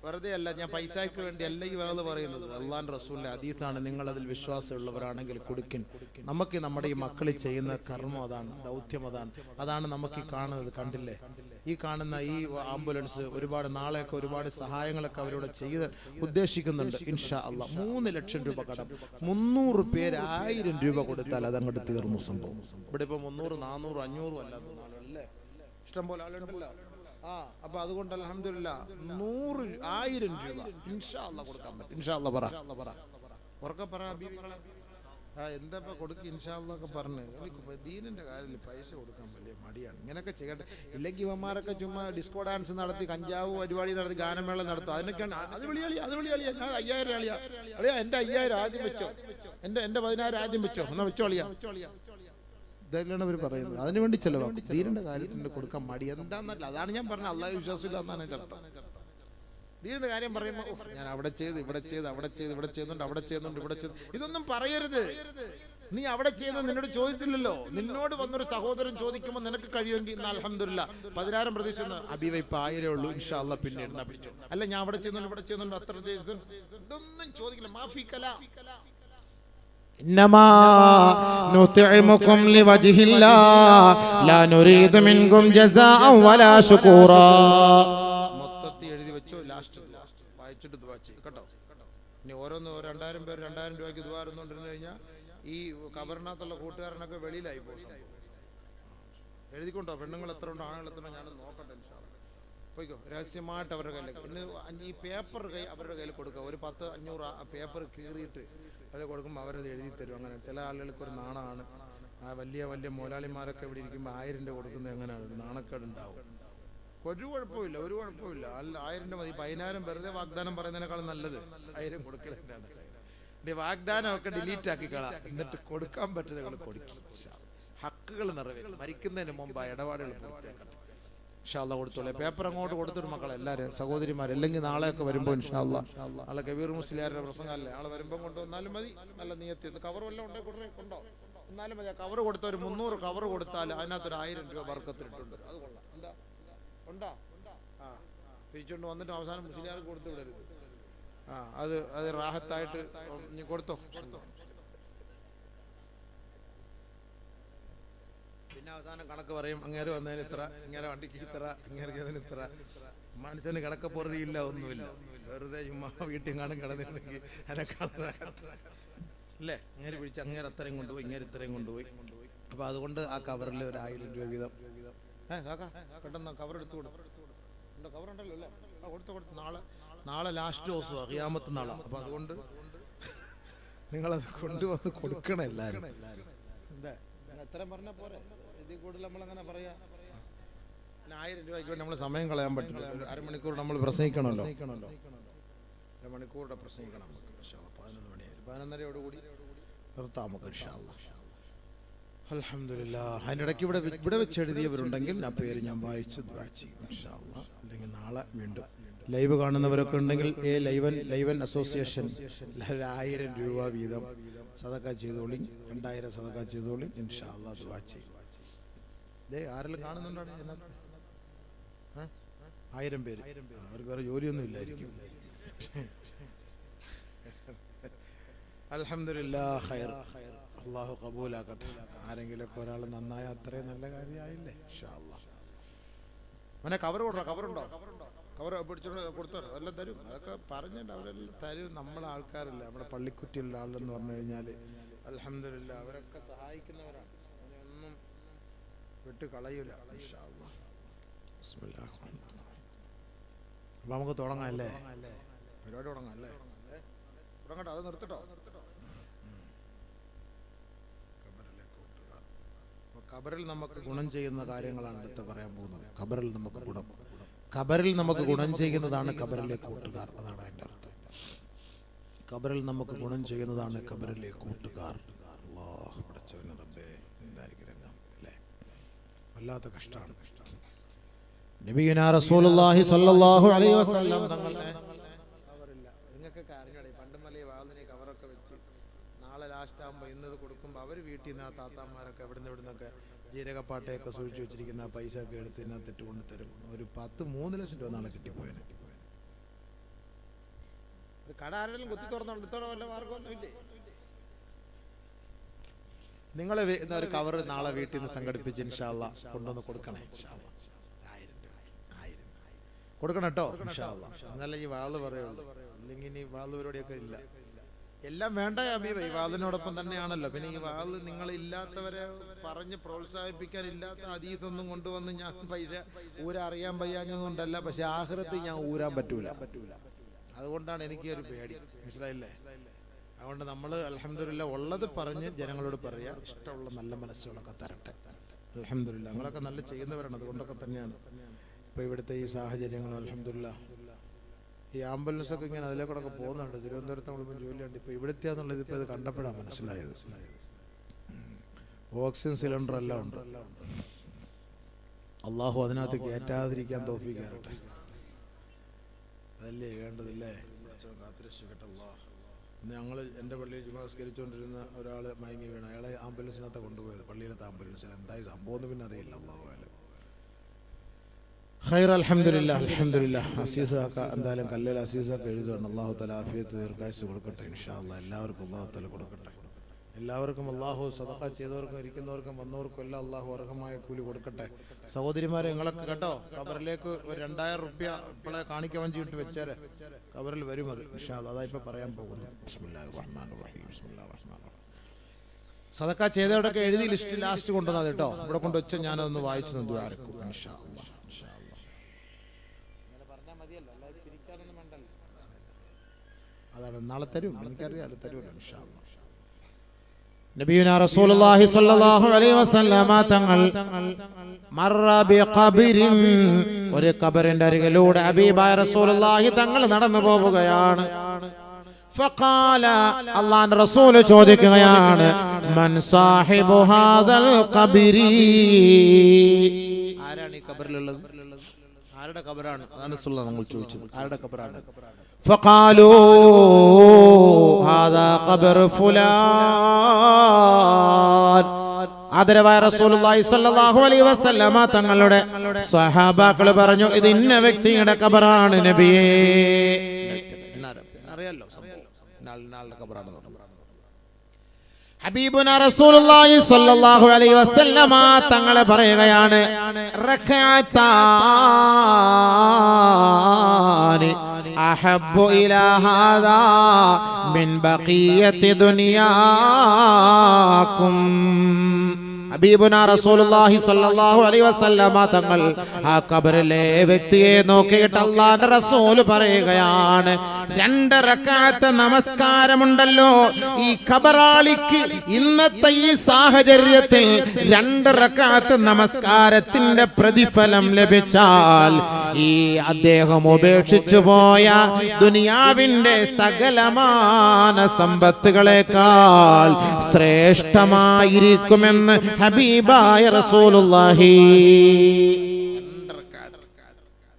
വെറുതെ അല്ല, ഞാൻ പൈസയ്ക്ക് വേണ്ടി അല്ല ഈ വേള പറയുന്നത്. അള്ളാഹുവിന്റെ റസൂലിന്റെ ഹദീസാണ്. നിങ്ങൾ അതിൽ വിശ്വാസമുള്ളവരാണെങ്കിൽ കൊടുക്കിൻ. നമുക്ക് നമ്മുടെ ഈ മക്കളിൽ ചെയ്യുന്ന കർമ്മം അതാണ്, ദൗത്യം അതാണ്. അതാണ് നമുക്ക് ഈ കാണുന്നത്. കണ്ടില്ലേ ഈ കാണുന്ന ഈ ആംബുലൻസ് ഒരുപാട് നാളെയൊക്കെ ഒരുപാട് സഹായങ്ങളൊക്കെ അവരോട് ചെയ്ത് ഉദ്ദേശിക്കുന്നുണ്ട്. ഇൻഷാ അള്ളാ 3 ലക്ഷം രൂപ കടം. 300 പേര് 1000 രൂപ കൊടുത്താൽ അതങ്ങോട്ട് തീർന്നു സംഭവം. ഇവിടെ ഇപ്പൊ 300, 400, 500 അല്ലാത്ത ആളുകളല്ലേ, ഇഷ്ടം പോലെ ആളുണ്ടല്ലോ. അപ്പൊ അതുകൊണ്ട് അൽഹംദുലില്ലാ 1000 രൂപ ഇൻഷാ അള്ളാ കൊടുക്കാൻ പറ്റും. ഇൻഷാ അള്ളാ പറ ഉറക്കെ പറ ബീവികളെ. എന്താ കൊടുക്കുക ഇൻഷാ അള്ളാ ഒക്കെ പറഞ്ഞ്. ദീനിന്റെ കാര്യത്തിൽ പൈസ കൊടുക്കാൻ വലിയ മടിയാണ്. ഇങ്ങനെയൊക്കെ ചെയ്യട്ടെ. ഇല്ലെങ്കിൽ ഇവന്മാരൊക്കെ ചുമ്മാ ഡിസ്കോ ഡാൻസ് നടത്തി, കഞ്ചാവ് പരിപാടി നടത്തി, ഗാനമേള നടത്തും. അതിനൊക്കെയാണ് അത് വിളിയാളിയാ, അത് വിളിയാളിയാ. ഞാൻ 5000 അളിയാ, എന്റെ 5000 ആദ്യം വെച്ചോ, എന്റെ 10000 ആദ്യം വെച്ചോ, എന്നാ വെച്ചോ അളിയാ. ഇതെല്ലാം അവർ പറയുന്നത്. അതിനുവേണ്ടി ചെലവാക്കും. ദീനിന്റെ കാര്യത്തിന് കൊടുക്കാൻ മടി എന്താന്നല്ല. അതാണ് ഞാൻ പറഞ്ഞത്, അള്ളാഹു വിശ്വാസമില്ല എന്നാണ് എൻ്റെ അർത്ഥം. ദീനിന്റെ കാര്യം പറയുമ്പോൾ ഞാൻ അവിടെ ചെയ്ത്, ഇവിടെ ചെയ്ത്, അവിടെ ചെയ്ത്, ഇവിടെ ചെയ്യുന്നുണ്ട്, അവിടെ ചെയ്യുന്നുണ്ട്, ഇവിടെ ചെയ്ത്, ഇതൊന്നും പറയരുത്. നീ അവിടെ ചെയ്യുന്നത് നിന്നോട് ചോദിച്ചില്ലല്ലോ. നിന്നോട് വന്നൊരു സഹോദരൻ ചോദിക്കുമ്പോൾ നിനക്ക് കഴിയുമെങ്കിൽ അൽഹംദുലില്ലാ 10000 പ്രതീക്ഷ അബീവ ഇപ്പൊ 1000 ഉള്ളൂ ഇൻഷാ അല്ലാ പിന്നെ ഇരുന്നാ പിടിച്ചോ. അല്ല ഞാൻ അവിടെ ചെയ്യുന്നുണ്ട്, ഇവിടെ ചെയ്യുന്നുണ്ട്, അത്ര ഇതൊന്നും ചോദിക്കില്ല. മാഫിക്കല إنما نطعمكم لوجه الله لا نريد منكم جزاء ولا شكورا. മൊത്തത്തിൽ എഴുതി വെച്ചോ. ലാസ്റ്റ് വായിച്ചിട്ട് ദുആ ചെയ്യ് കേട്ടോ. ഇനി ഓരോന്ന് 2000 പേര് 2000 രൂപയ്ക്ക് ദുആ ഇരുന്നുകൊണ്ടിരുന്നു കഴിഞ്ഞാൽ ഈ കബറിനകത്തുള്ള കൂട്ടുകാരനൊക്കെ വെളിയിലായി പോകും. എഴുതിക്കൊണ്ടോ, പെണ്ണുങ്ങൾ എത്ര ഉണ്ടോ ആണുങ്ങൾ എത്ര ഉണ്ടോ ഞാനൊന്ന് നോക്കട്ടെ. പോയിക്കോ, രഹസ്യമായിട്ട് അവരുടെ കയ്യിൽ. പിന്നെ ഈ പേപ്പർ അവരുടെ കയ്യിൽ കൊടുക്കുക. ഒരു 10-500 പേപ്പർ കീറിയിട്ട് അവർ കൊടുക്കുമ്പോൾ അവരത് എഴുതി തരും. അങ്ങനെ ചില ആളുകൾക്ക് ഒരു നാണമാണ്. വലിയ വലിയ മുതലാളിമാരൊക്കെ ഇവിടെ ഇരിക്കുമ്പോൾ 1000 രൂപ കൊടുക്കുന്നത് എങ്ങനെയാണ്? നാണക്കേട് ഉണ്ടാവും. ഒരു കുഴപ്പമില്ല, ഒരു കുഴപ്പമില്ല. അല്ല 1000 രൂപ മതി. 10000 വെറുതെ വാഗ്ദാനം പറയുന്നതിനേക്കാളും നല്ലത് 1000 കൊടുക്കലാണ്. വാഗ്ദാനമൊക്കെ ഡിലീറ്റ് ആക്കിക്കളാം. എന്നിട്ട് കൊടുക്കാൻ പറ്റുന്നത് കൊടുക്കും. ഹക്കുകൾ നിറവേറ്റും. മരിക്കുന്നതിന് മുമ്പ് ആ ഇടപാടുകൾ പൂർത്തിയാക്കട്ടെ. ഇൻഷാ അല്ലാ കൊടുത്തോളെ. പേപ്പർ അങ്ങോട്ട് കൊടുത്തിട്ട് മക്കളെ എല്ലാവരും സഹോദരിമാർ. അല്ലെങ്കിൽ നാളെയൊക്കെ വരുമ്പോൾ ഇൻഷാ അല്ലാ നാളെ കബീർ മുസ്ലിയാരുടെ പ്രസംഗമല്ലേ, ആളെ വരുമ്പോൾ കൊണ്ടുവന്നാലും മതി. നല്ല നിയത്തി കവർ വല്ലതും ഉണ്ടേ കൊണ്ടോ എന്നാലും മതി. കവർ കൊടുത്ത ഒരു 300 കവർ കൊടുത്താൽ അതിനകത്തൊരു 1000 രൂപ ബർക്കത്തിട്ടുണ്ട്. അത് കൊള്ളാം. എന്താ ഉണ്ടാ? തിരിച്ചുകൊണ്ട് വന്നിട്ട് അവസാനം മുസ്ലിയാർക്ക് കൊടുത്തു വിടരുത്. അത് റാഹത്തായിട്ട് നീ കൊടുത്തോ. പിന്നെ അവസാനം കണക്ക് പറയും. അങ്ങേര് വന്നതിന് ഇത്ര, ഇങ്ങനെ വണ്ടിക്ക് ഇത്ര, ഇങ്ങനെ ഇത്ര. മനുഷ്യന് കണക്ക് പൊറിയില്ല, ഒന്നുമില്ല. വെറുതെ ചുമ്മാ വീട്ടിൽ കാണും കിടന്നിരുന്നെങ്കിൽ അല്ലേ. അങ്ങേര് പിടിച്ച് അങ്ങേര് അത്രയും കൊണ്ടുപോയി, ഇങ്ങനെ ഇത്രയും കൊണ്ടുപോയി. അപ്പൊ അതുകൊണ്ട് ആ കവറിൽ ഒരു 1000 രൂപ വീതം. പെട്ടെന്ന് കവർ എടുത്തു കൊടുത്തു. കവറുണ്ടല്ലോ അല്ലേ? കൊടുത്തു. നാളെ ലാസ്റ്റ് ദിവസം ഖിയാമത്ത് നാളാണ്. അപ്പൊ അതുകൊണ്ട് നിങ്ങളത് കൊണ്ടുവന്ന് കൊടുക്കണം എല്ലാവരും. എന്താ എത്രയും പറഞ്ഞാൽ പോരെ, ഇതിൽ കൂടുതൽ നമ്മളങ്ങനെ പറയാ. 1000 രൂപയ്ക്ക് വേണ്ടി നമ്മൾ സമയം കളയാൻ പറ്റില്ല. അരമണിക്കൂർ നമ്മൾ പ്രസംഗിക്കണമല്ലോ. അരമണിക്കൂറുടെ പ്രസംഗിക്കണം നമുക്ക്. 11 മണിയായി. 11:30യോടുകൂടി നിർത്താം നമുക്ക് ഇൻഷാ അല്ലാ. അൽഹംദുലില്ലാ. അതിനിടയ്ക്ക് ഇവിടെ വെച്ച് എഴുതിയവരുണ്ടെങ്കിൽ ആ പേര് ഞാൻ വായിച്ച് ദുആ ചെയ്യും ഇൻഷാ അല്ലാ. അല്ലെങ്കിൽ നാളെ വീണ്ടും ലൈവ് കാണുന്നവരൊക്കെ ഉണ്ടെങ്കിൽ ലൈവൻ അസോസിയേഷൻ 1000 രൂപ വീതം സദഖ ചെയ്തോളി. 2000 സദഖ ചെയ്തോളി ഇൻഷാ അല്ലാ. ദുആ ചെയ്യും. ആരെല്ലാം കാണുന്നുണ്ടോ? 1000 പേര്. അവർക്ക് വേറെ ജോലിയൊന്നും ഇല്ലായിരിക്കും. അൽഹംദുലില്ലാ. ഖൈർ. അള്ളാഹു കബൂലാക്കട്ടെ. ആരെങ്കിലൊക്കെ ഒരാൾ നന്നായ അത്രയും നല്ല കാര്യമായില്ലേ ഇൻഷാ അല്ലാ. അവനെ കവർ കവറുണ്ടോ? കവർ പിടിച്ചോണ്ട് കൊടുത്തോ, എല്ലാം തരും. അതൊക്കെ പറഞ്ഞിട്ട് അവരെല്ലാം തരും. നമ്മളെ ആൾക്കാരല്ല, നമ്മുടെ പള്ളിക്കുറ്റിയുള്ള ആളെന്ന് പറഞ്ഞു കഴിഞ്ഞാൽ അൽഹംദുലില്ലാ അവരൊക്കെ സഹായിക്കുന്നവരാണ്. ഒന്നും വിട്ട് കളയൂല ഇൻഷാ അല്ലാ. ബിസ്മില്ലാഹിർ റഹ്മാനിർ റഹീം. അപ്പൊ നമുക്ക് തുടങ്ങാം അല്ലേ? പരിപാടി തുടങ്ങാം അല്ലേ? തുടങ്ങട്ടോ? അത് നിർത്തട്ടോ? ഖബറിൽ നമുക്ക് ഗുണം ചെയ്യുന്ന കാര്യങ്ങളാണ് അടുത്ത് പറയാൻ പോകുന്നത്. ഖബറിൽ നമുക്ക് ഗുണം ചെയ്യുന്നതാണ് ഖബറിലെ കൂട്ടുകാർ. അതാണ് അതിൻ്റെ അർത്ഥം. ഖബറിൽ നമുക്ക് ഗുണം ചെയ്യുന്നതാണ് ഖബറിലെ കൂട്ടുകാർ. അല്ലാഹു പടച്ചവനെ റബ്ബേ, എന്തായിരിക്കും രംഗം അല്ലേ? വല്ലാത്ത കഷ്ടമാണ്. നബിയുനാ റസൂലുള്ളാഹി സ്വല്ലല്ലാഹു അലൈഹി വസല്ലം തങ്ങളുടെ കവറില്ല. നിങ്ങൾക്ക് കാര്യങ്ങളെ പണ്ട് മലയെ വാളിനെ കവറൊക്കെ വെച്ച് നാളെ ലാസ്റ്റ് ആകുമ്പോൾ ഇന്നത് കൊടുക്കുമ്പോൾ അവർ വീട്ടിൽ നിന്ന് ആ താത്താമാരൊക്കെ എവിടുന്നൊക്കെ ജീരകപ്പാട്ടയൊക്കെ സൂക്ഷിച്ചു വെച്ചിരിക്കുന്ന ആ പൈസ ഒക്കെ എടുത്ത് ഇതിനകത്തിട്ട് കൊണ്ട് തരും. ഒരു 3 ലക്ഷം രൂപ നാളെ കിട്ടിപ്പോയതിന്. ഒരു കട ആരെങ്കിലും കുത്തി തുറന്നോണ്ട് ഇത്തോടെ വല്ല മാർഗമൊന്നും ഇല്ലേ? നിങ്ങൾ ഒരു കവർ നാളെ വീട്ടിൽ നിന്ന് സംഘടിപ്പിച്ച് ഇൻഷാ അല്ലാ കൊണ്ടുവന്ന് കൊടുക്കണേ. 1000 രൂപ കൊടുക്കണം കേട്ടോ ഇൻഷാ അല്ലാഹ്. എന്നാലേ ഈ വാള് പറയുള്ളൂ, ഇല്ലെങ്കിൽ ഇനി വാള് പരിപാടിയൊക്കെ ഇല്ല. എല്ലാം വേണ്ട ഹബീബ്, ഈ വാളിനോടൊപ്പം തന്നെയാണല്ലോ. പിന്നെ ഈ വാള് നിങ്ങൾ ഇല്ലാത്തവരെ പറഞ്ഞ് പ്രോത്സാഹിപ്പിക്കാൻ ഇല്ലാത്ത ഹദീസൊന്നും കൊണ്ടുവന്ന് ഞാൻ പൈസ അറിയാൻ വയ്യാഞ്ഞതുകൊണ്ടല്ല, പക്ഷെ ആഖിറത്തിൽ ഞാൻ ഊരാൻ പറ്റൂല. അതുകൊണ്ടാണ് എനിക്ക് ഒരു പേടി, മനസ്സിലായില്ലേ? അതുകൊണ്ട് നമ്മൾ അൽഹംദുലില്ലാ ഉള്ളത് പറഞ്ഞ് ജനങ്ങളോട് പറയാ, ഇഷ്ടമുള്ള നല്ല മനസ്സുകളൊക്കെ തരട്ടെ. അൽഹംദുലില്ലാ നിങ്ങളൊക്കെ നല്ല ചെയ്യുന്നവരാണ്, അതുകൊണ്ടൊക്കെ തന്നെയാണ് ഇപ്പൊ ഇവിടുത്തെ ഈ സാഹചര്യങ്ങൾ. അൽഹംദുലില്ലാ ഈ ആംബുലൻസ് ഒക്കെ ഇങ്ങനെ അതിലേക്കൂടെ പോകുന്നുണ്ട്. തിരുവനന്തപുരത്ത് നമ്മളിപ്പോൾ ജോലിയുണ്ട്. ഇപ്പൊ ഇവിടുത്തെയാന്നുള്ളത് ഇപ്പൊ ഇത് കണ്ടപ്പോഴാണ് മനസ്സിലായത്. ഓക്സിജൻ സിലിണ്ടർ എല്ലാം ഉണ്ട്. അള്ളാഹു അതിനകത്ത് കയറ്റാതിരിക്കാൻ തോഫീക്കാറട്ടെ. അതല്ലേ വേണ്ടതില്ലേ? കാത്തിരക്ഷിക്കട്ടെ അള്ളാഹ്. ഞങ്ങൾ എൻ്റെ പള്ളിയിൽ നമസ്കരിച്ചുകൊണ്ടിരുന്ന ഒരാൾ മയങ്ങി വീണ, അയാളെ ആംബുലൻസിനകത്ത് കൊണ്ടുപോയത്, പള്ളിയിലത്തെ ആംബുലൻസിൽ. എന്തായി സംഭവം എന്ന് പിന്നെ അറിയില്ല. അള്ളാഹു ഖൈർ. അൽഹംദുലില്ലാ അൽഹംദുലില്ലാ. അസീസാക്ക എന്തായാലും കല്ലേൽ അസീസാക്ക എഴുതുകയാണ്. അള്ളാഹു തആല ആഫിയത്ത് ദീർഘായുസ്സ് കൊടുക്കട്ടെ ഇൻഷാ അല്ലാഹ്. എല്ലാവർക്കും അള്ളാഹു തആല കൊടുക്കട്ടെ. എല്ലാവർക്കും അള്ളാഹു സദഖ ചെയ്തവർക്കും ഇരിക്കുന്നവർക്കും വന്നവർക്കും എല്ലാം അള്ളാഹു അർഹമായ കൂലി കൊടുക്കട്ടെ. സഹോദരിമാരെ നിങ്ങളൊക്കെ കേട്ടോ, ഖബറിലേക്ക് ഒരു 2000 റുപ്യ ഇപ്പോഴെ കാണിക്കാൻ ചെയ്തിട്ട് വെച്ചേരെ, ഖബറിൽ വരും അത് ഇൻഷാ അല്ലാഹ്. അതാ ഇപ്പൊ പറയാൻ പോകുന്നു. ബിസ്മില്ലാഹിർ റഹ്മാനിർ റഹീം. ബിസ്മില്ലാഹിർ റഹ്മാനിർ റഹീം. സദഖ ചെയ്തവരൊക്കെ എഴുതി ലിസ്റ്റ് ലാസ്റ്റ് കൊണ്ടുവന്നത് കേട്ടോ. ഇവിടെ കൊണ്ടുവച്ച ഞാനതൊന്ന് വായിച്ചു ദുആ ഇൻഷാ അല്ലാഹ്. അതാണ് നാളെ തരും, എനിക്കറിയാലോ, തരുമല്ലോ ഇൻഷാ അല്ലാഹ്. നബിയുനാ റസൂലുള്ളാഹി സ്വല്ലല്ലാഹു അലൈഹി വസല്ലമ തങ്ങൾ മർറ ബിഖബരിൻ, ഒരു ഖബറിന്റെ അരികിലൂടെ ഹബീബായ റസൂലുള്ളാഹി തങ്ങൾ നടന്നു പോവുകയാണ്. ഫഖാല, അല്ലാഹുവിന്റെ റസൂൽ ചോദിക്കുകയാണ്, മൻ സാഹിബു ഹാദൽ ഖബരി, ആരാണ് ഈ ഖബറിലുള്ളത്? ആരുടെ ഖബറാണ്? അതാണ് റസൂലുള്ളാഹി നമ്മൾ ചോദിച്ചത്, ആരുടെ ഖബറാണ്? ഫഖാലൂ ഹാദാ ഖബർ ഫുലാൻ. ആദരവായ റസൂലുള്ളാഹി സ്വല്ലല്ലാഹു അലൈഹി വസല്ലമ തങ്ങളുടെ സ്വഹാബാക്കൾ പറഞ്ഞു, ഇത് ഇന്ന വ്യക്തിയുടെ ഖബറാണ് നബിയേ. അറിയാലോ നാളുടെ ഖബറാണ്. ഹബീബുന റസൂലുള്ളാഹി സ്വല്ലല്ലാഹു അലൈഹി വസല്ലമ തങ്ങൾ പറയുകയാണ്, റകഅതാനി അഹബ്ബു ഇലാ ഹാദാ മിൻ ബഖിയത്തി ദുനിയാകും. ഹബീബുനാ റസൂലുള്ളാഹി സ്വല്ലല്ലാഹു അലൈഹി വസല്ലമ തങ്ങൾ ആ ഖബറിലെ വ്യക്തിയെ നോക്കിയിട്ട് അല്ലാഹുവിന്റെ റസൂൽ പറയുകയാണ്, 2 റക്അത്ത് നമസ്കാരമുണ്ടല്ലോ, ഈ ഖബറാളിക്ക് ഇന്നത്തെ ഈ സാഹചര്യത്തിൽ 2 റക്അത്ത് നമസ്കാരത്തിന്റെ പ്രതിഫലം ലഭിച്ചാൽ ഈ അദ്ദേഹം ഉപേക്ഷിച്ചു പോയ ദുനിയാവിന്റെ സകലമാന സമ്പത്തുകളെക്കാൾ ശ്രേഷ്ഠമായിരിക്കുമെന്ന് ഹബീബായ റസൂലുള്ളാഹി.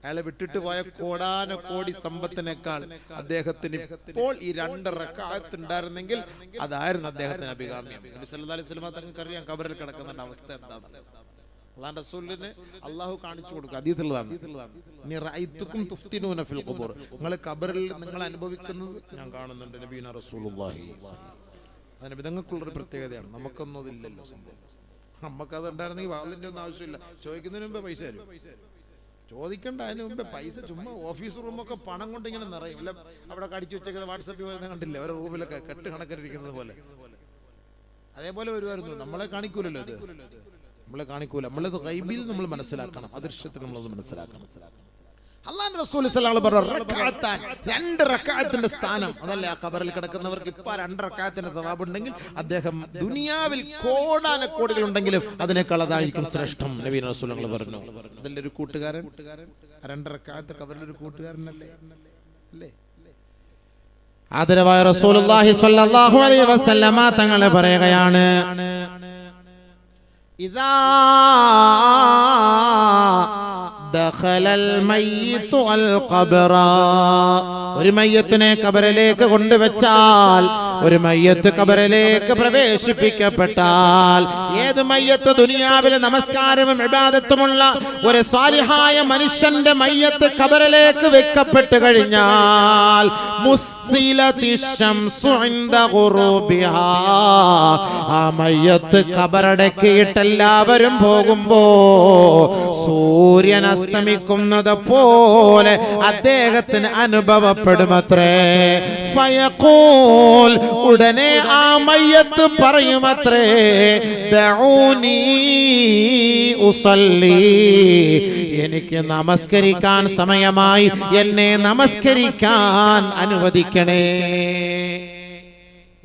അയാളെ വിട്ടിട്ട് പോയ കോടാനകോടി സമ്പത്തിനേക്കാൾ അദ്ദേഹത്തിന് ഇപ്പോൾ ഈ 2 റക്അത്ത് ഉണ്ടായിരുന്നെങ്കിൽ അതായിരുന്നു അദ്ദേഹത്തിന് അഭികാമ്യം. നബി സല്ലല്ലാഹു അലൈഹി വസല്ലം തങ്ങൾക്ക് അറിയാം ഖബറിൽ കിടക്കുന്ന അവസ്ഥ എന്താണ്. അല്ലാഹുവിന്റെ റസൂലിനെ അല്ലാഹു കാണിച്ചു കൊടുക്കുക. ഹദീസിലുള്ളതാണ്, ഇനി റഅയ്തുകും തുഫ്തിനൂന ഫിൽ ഖുബൂർ, നിങ്ങൾ ഖബറിൽ നിങ്ങൾ അനുഭവിക്കുന്നത് ഞാൻ കാണുന്നുണ്ട്. നബിയുനാ റസൂലുള്ളാഹി. അതിന് വിധങ്ങൾക്കുള്ളൊരു പ്രത്യേകതയാണ്, നമുക്കൊന്നും അതില്ലല്ലോ സംഭവം. നമുക്കത് ഉണ്ടായിരുന്നെങ്കിൽ വാളിന്റെ ഒന്നും ആവശ്യമില്ല. ചോദിക്കുന്നതിന് മുമ്പേ പൈസ തരും, ചോദിക്കണ്ട അതിന് മുമ്പേ പൈസ. ചുമ്മാ ഓഫീസ് റൂമൊക്കെ പണം കൊണ്ട് ഇങ്ങനെ നിറയും. ഇല്ല അവിടെ കടിച്ചു വെച്ചേക്കുന്നത് വാട്സാപ്പിൽ വരുന്ന കണ്ടില്ലേ, ഓരോ റൂമിലൊക്കെ കെട്ട് കണക്കിരിക്കുന്നത് പോലെ. അതേപോലെ വരുമായിരുന്നു. നമ്മളെ കാണിക്കൂലല്ലോ ഇത്, നമ്മളെ കാണിക്കൂല. നമ്മളത് ഗൈബിൽ നമ്മൾ മനസ്സിലാക്കണം, അദൃശ്യത്തിൽ നമ്മളത് മനസ്സിലാക്കണം. അല്ലാഹുവിന്റെ റസൂൽ സ്വല്ലല്ലാഹു അലൈഹി വസല്ലം റക്അത്താൻ, 2 റക്അത്തിന്റെ സ്ഥാനം അതല്ലേ ആ ഖബറിൽ കിടക്കുന്നവർക്ക്. ഇപ്പൊ 2 റക്അത്തിന്റെ സവാബ് ഉണ്ടെങ്കിൽ അദ്ദേഹം ദുനിയാവിൽ കോടാനക്കോടികൾ ഉണ്ടെങ്കിലും അതിനേക്കാൾ അതായിരിക്കും ശ്രേഷ്ഠം. നബി റസൂലുള്ളാഹി പറഞ്ഞു. അതല്ലേ ഒരു കൂട്ടുകാരൻ, 2 റക്അത്ത് ഖബറിൽ ഒരു കൂട്ടുകാരനല്ലേ അല്ലേ? ആദരവായ റസൂലുള്ളാഹി സ്വല്ലല്ലാഹു അലൈഹി വസല്ലമ തങ്ങൾ പറയുകയാണ്, ഇദാ ദഖലൽ മയ്യിതു അൽ ഖബറ, ഒരു മയ്യത്തിനെ ഖബറിലേക്ക് കൊണ്ടുവച്ചാൽ, ഒരു മയ്യത്ത് ഖബറിലേക്ക് പ്രവേശിപ്പിക്കപ്പെട്ടാൽ, ഏത് മയ്യത്ത് ദുനിയാവിലെ നമസ്കാരവും ഇബാദത്തുമുള്ള ഒരു സ്വാലിഹായ മനുഷ്യന്റെ മയ്യത്ത് ഖബറിലേക്ക് വെക്കപ്പെട്ട് കഴിഞ്ഞാൽ, മുസ്സിലതി ശംസു ഇൻദ ഗുറൂബിഹാ. ആ മയ്യത്ത് ഖബറടക്കിയിട്ട് എല്ലാവരും പോകുമ്പോ സൂര്യൻ അസ്തമിക്കുന്നത് പോലെ അദ്ദേഹത്തിന് അനുഭവപ്പെടുമത്രേ. ഫയഖൂൽ, ഉടനെ ആ മയ്യത്ത് പറയുമത്രേ, ദഊനി ഉസല്ലി, എനിക്ക് നമസ്കരിക്കാൻ സമയമായി, എന്നെ നമസ്കരിക്കാൻ അനുവദിക്കണേ.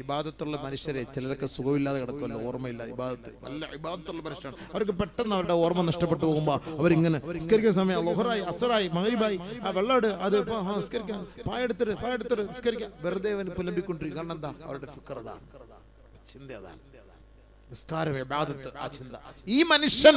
ഇബാദത്തുള്ള മനുഷ്യരെ, ചിലരൊക്കെ സുഖമില്ലാതെ കിടക്കുമല്ലോ, ഓർമ്മയില്ല. ഇബാദത്ത് നല്ല ഇബാദത്തുള്ള മനുഷ്യരാണ്, അവർക്ക് പെട്ടെന്ന് അവരുടെ ഓർമ്മ നഷ്ടപ്പെട്ടു പോകുമ്പോൾ അവരിങ്ങനെ നിസ്കരിക്കുന്ന സമയം ളുഹറായി, അസ്റായി, മഗ്രിബായി, ആ വെള്ളമെട്, അത് ഇപ്പൊ നിസ്കരിക്കാം, പായെടുത്തിട്ട് നിസ്കരിക്കാം, വെറുതെ അവന് പുലമ്പിക്കൊണ്ടിരിക്കും. കാരണം എന്താ? അവരുടെ ഫിക്ർ അതാണ്, ചിന്ത അതാണ്. നിസ്കാരം, ഇബാദത്ത്, ആ ചിന്ത. ഈ മനുഷ്യൻ,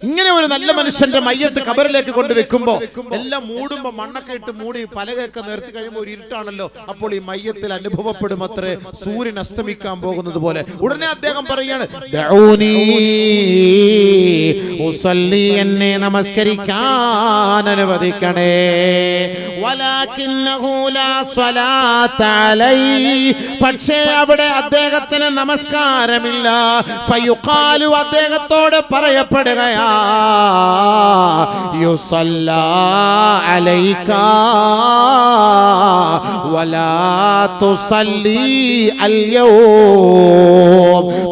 ഇങ്ങനെ ഒരു നല്ല മനുഷ്യന്റെ മയ്യത്ത് ഖബറിലേക്ക് കൊണ്ടുവെക്കുമ്പോ എല്ലാം മൂടുമ്പോ, മണ്ണൊക്കെ ഇട്ട് മൂടി പലകയൊക്കെ നിർത്തി കഴിയുമ്പോൾ ഒരു ഇരുട്ടാണല്ലോ. അപ്പോൾ ഈ മയ്യത്തിൽ അനുഭവപ്പെടും അത്രേ സൂര്യൻ അസ്തമിക്കാൻ പോകുന്നത് പോലെ. ഉടനെ അദ്ദേഹം പറയാണ്, ദഊനി ഉസല്ലി, എന്നെ നമസ്കരിക്കാൻ അനുവദിക്കണേ. വലാകിന്നഹു ലാ സ്വലാത്ത അലൈഹി, പക്ഷേ അവിടെ അദ്ദേഹത്തിന് നമസ്കാരമില്ല. ഫയുഖാലു, അദ്ദേഹത്തോട് പറയപ്പെടുകയാ, യുസല്ലാ അലൈക വലാ തുസല്ലി അൽയൗം,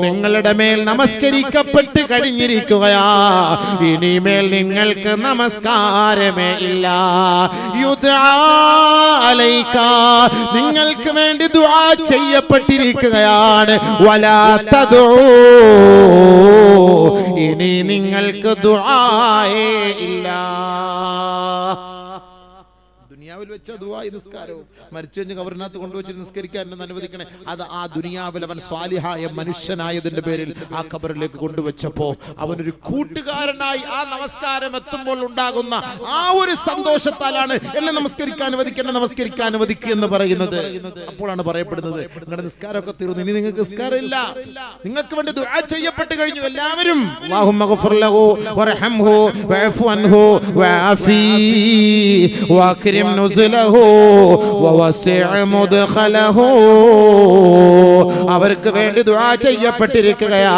നിങ്ങളുടെ മേൽ നമസ്കരിക്കപ്പെട്ട് കഴിഞ്ഞിരിക്കുകയാ, ഇനിമേൽ നിങ്ങൾക്ക് നമസ്കാരമേ ഇല്ല. യുദ്ആ അലൈക, നിങ്ങൾക്ക് വേണ്ടി ദുആ ചെയ്യപ്പെട്ടിരിക്കുകയാണ്. വലാ തദൂ, ഇനി നിങ്ങൾക്ക് ദുആയേ ഇല്ല. ദുനിയാവിൽ വെച്ച ദുആ നിസ്കാരവും, മരിച്ചു കഴിഞ്ഞ് കബറിനകത്ത് കൊണ്ടുവച്ച് നിസ്കരിക്കാൻ എന്നെ അനുവദിക്കണേ. അത് ആ ദുനിയാവിൽ അവൻ സ്വാലിഹായ മനുഷ്യനായതിന്റെ പേരിൽ ആ ഖബറിലേക്ക് കൊണ്ടുവച്ചപ്പോ അവനൊരു കൂട്ടുകാരനായി ആ നമസ്കാരം എത്തുമ്പോൾ ഉണ്ടാകുന്ന ആ ഒരു സന്തോഷത്താലാണ് എന്നെ നമസ്കരിക്കാൻ അനുവദിക്കുക എന്ന് പറയുന്നത്. അപ്പോഴാണ് പറയപ്പെടുന്നത്, നിങ്ങളുടെ നിസ്കാരമൊക്കെ തീർന്നു, ഇനി നിങ്ങൾക്ക് നിസ്കാരം ഇല്ല, നിങ്ങൾക്ക് വേണ്ടി ദുആ ചെയ്യപ്പെട്ട് കഴിഞ്ഞു. എല്ലാവരും അല്ലാഹുമ്മ ഗഫിർ ലഹു വർഹംഹു വഅഫു അൻഹു വഅഫി വഅക്രിം നുസുലഹു വവസിഅ മുദ്ഖലഹു, അവർക്ക് വേണ്ടി ദുആ ചെയ്യപ്പെട്ടിരിക്കുകയാ.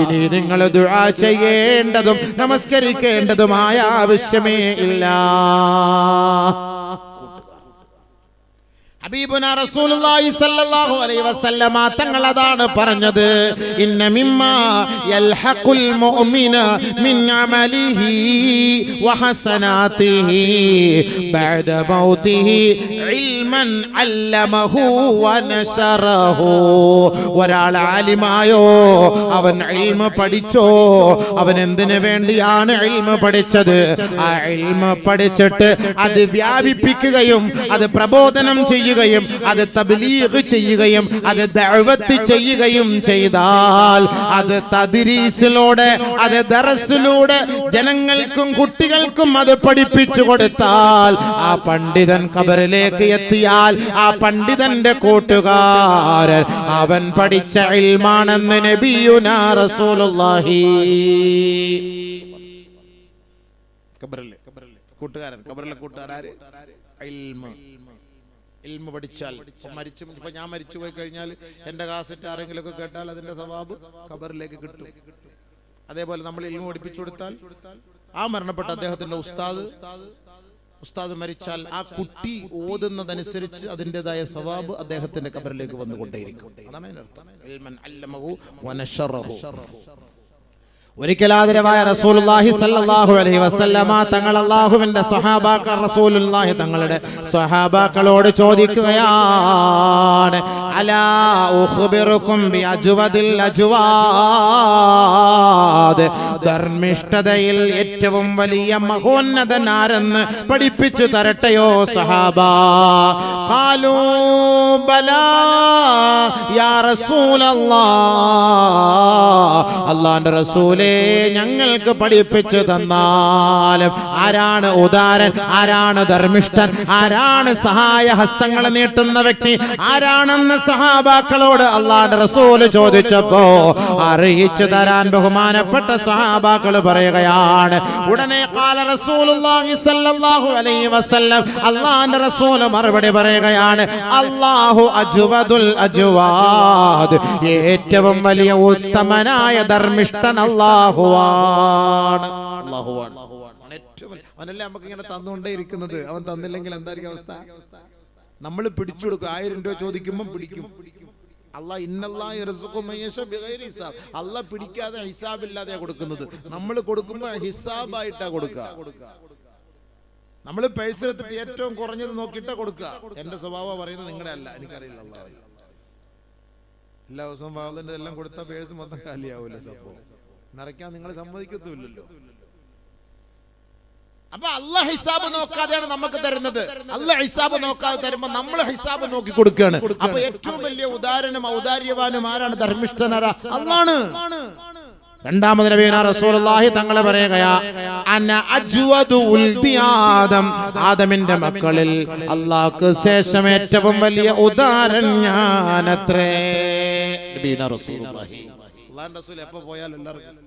ഇനി നിങ്ങൾ ദുആ ചെയ്യേണ്ടതും നമസ്കരിക്കേണ്ടതുമായ ആവശ്യമേ ഇല്ല. ഹബീബുനാ റസൂലുള്ളാഹി സ്വല്ലല്ലാഹു അലൈഹി വസല്ലമ തങ്ങൾ അതാണ് പറഞ്ഞത്, ഇന്ന മിമ്മാ യൽഹഖുൽ മുഅ്മിന മിൻ അമലിഹി വഹസനാതിഹി ബഅദ മൗതിഹി ഇൽമൻ അല്ലമഹു വനശറഹു. ഒരാൾ ആലിമായോ, അവൻ ഇൽമ പഠിച്ചോ, അവൻ എന്തിനു വേണ്ടിയാണ് ഇൽമ പഠിച്ചത്? ആ ഇൽമ പഠിച്ചിട്ട് അത് വ്യാപിപ്പിക്കുകയും അത് പ്രബോധനം ചെയ്യുകയും അത് തബ്ലീഗ് ചെയ്യുകയും അത് ദഅവത്ത് ചെയ്യുകയും ചെയ്താൽ, അത് തദ്രീസിലൂടെ, അത് ദർസിലൂടെ ജനങ്ങൾക്കും കുട്ടികൾക്കും അത് പഠിപ്പിച്ചു കൊടുത്താൽ, ആ പണ്ഡിതൻ ഖബറിലേക്ക് എത്തിയാൽ ആ പണ്ഡിതന്റെ കൂട്ടുകാരൻ അവൻ പഠിച്ച ഇൽമാണെന്ന് നബിയുനാ റസൂലുള്ളാഹി. ഖബറിലെ കൂട്ടുകാരൻ, ഖബറിലെ കൂട്ടുകാരൻ ഇൽമ പഠിച്ചാൽ. മരിച്ചു, ഇപ്പൊ ഞാൻ മരിച്ചു പോയി കഴിഞ്ഞാൽ എന്റെ കാസറ്റ് ആരെങ്കിലും ഒക്കെ കേട്ടാൽ അതിന്റെ സവാബ് ഖബറിലേക്ക് കിട്ടും. അതേപോലെ നമ്മൾ ഇൽമ പഠിപ്പിച്ചു കൊടുത്താൽ ആ മരണപ്പെട്ട അദ്ദേഹത്തിന്റെ ഉസ്താദ് മരിച്ചാൽ ആ കുട്ടി ഓതുന്നതനുസരിച്ച് അതിൻ്റെതായ സവാബ് അദ്ദേഹത്തിന്റെ ഖബറിലേക്ക് വന്നുകൊണ്ടേയിരിക്കും. അതാണ് അതിനർത്ഥം. ഇൽമൻ അല്ലമഹു വനശറഹു. ഒരിക്കലാദരവായ റസൂലുള്ളാഹി സ്വല്ലല്ലാഹു അലൈഹി വസല്ലമ തങ്ങൾ അല്ലാഹുവിന്റെ സ്വഹാബാക്കൾ റസൂലുള്ളാഹി തങ്ങളുടെ സ്വഹാബാക്കളോട് ചോദിക്കുകയാണ്, അലാ ഉഖ്ബിറുക്കും ബിഅജ്വദിൽ അജ്വാദ്, ധർമ്മിഷ്ഠതയിൽ ഏറ്റവും വലിയ മഹോന്നതൻ ആരെന്ന് പഠിപ്പിച്ചു തരട്ടെയോ സഹാബാ? ഖാലൂ ബലാ യാ റസൂലല്ലാഹ്, അല്ലാഹുവിന്റെ റസൂൽ ഞങ്ങൾക്ക് പഠിപ്പിച്ചു തന്നാലും. ആരാണ് ഉദാരൻ, ആരാണ് ധർമ്മിഷ്ഠൻ, ആരാണ് സഹായ ഹസ്തങ്ങൾ നീട്ടുന്ന വ്യക്തി, ആരാണെന്ന് സഹാബാക്കളോട് അല്ലാഹുവിന്റെ റസൂൽ ചോദിച്ചപ്പോ അറിയിച്ചു തരാൻ ബഹുമാനപ്പെട്ട സഹാബ സഹാബാക്കൾ പറയുകയാണ്. ഉടനെ ഖാല റസൂലുള്ളാഹി സ്വല്ലല്ലാഹു അലൈഹി വസല്ലം, അല്ലാഹുവിന്റെ റസൂൽ മറുപടി പറയുകയാണ്, അല്ലാഹു അജ്വദുൽ അജ്വാദ്, ഏറ്റവും വലിയ ഉത്തമനായ ധർമ്മിഷ്ഠൻ അല്ലാഹുവാണ്. അല്ലാഹുവാണ് അവനല്ലേ നമുക്ക് ഇങ്ങനെ തന്നുകൊണ്ടേ ഇരിക്കുന്നത്. അവൻ തന്നില്ലെങ്കിൽ എന്തായിരിക്കും അവസ്ഥ? നമ്മൾ പിടിച്ചു കൊടുക്കും. 1000 രൂപ ചോദിക്കുമ്പോൾ പിടിക്കും. അള്ളാഹ് പിടിക്കാതെ ഹിസാബില്ലാതെയാ കൊടുക്കുന്നത്. നമ്മൾ കൊടുക്കുമ്പോൾ ഹിസാബായിട്ടാ കൊടുക്കുക. നമ്മൾ പേഴ്സ് എടുത്തിട്ട് ഏറ്റവും കുറഞ്ഞത് നോക്കിയിട്ടാ കൊടുക്കുക. എന്റെ സ്വഭാവം പറയുന്നത് നിങ്ങളുടെ അല്ല, എനിക്കറിയില്ല. അള്ളാഹ് എല്ലാ ദിവസവും വാതിന്റെ എല്ലാം കൊടുത്ത പേഴ്സ് മൊത്തം കാലിയാവൂല. സംഭവം നിറയ്ക്കാൻ നിങ്ങൾ സമ്മതിക്കത്തുമില്ലല്ലോ. അപ്പൊ അള്ളാഹ് ഹിസാബ് നോക്കാതെയാണ് നമുക്ക് തരുന്നത്. അള്ളാഹ് ഹിസാബ് നോക്കാതെ തരുമ്പോ നമ്മൾ ഹിസാബ് നോക്കി കൊടുക്കുകയാണ്. അപ്പൊ ഏറ്റവും വലിയ ഉദാഹരണം ഔദാര്യവാനും ആരാണ്? ധർമ്മിഷ്ഠനാരാ? അള്ളാണ്. രണ്ടാമത് നബിയുനാ റസൂലുള്ളാഹി തങ്ങൾ പറയുകയാ, അന അജ്വദു ഉൽദി ആദം, ആദമിന്റെ മക്കളിൽ അള്ളാഹ്ക്ക് ശേഷം ഏറ്റവും വലിയ ഉദാരൻ ഞാനത്രേ. നബിയുനാ റസൂലുള്ളാഹി അല്ലാഹുവിന്റെ റസൂൽ എപ്പോ പോയാലും എല്ലാവർക്കും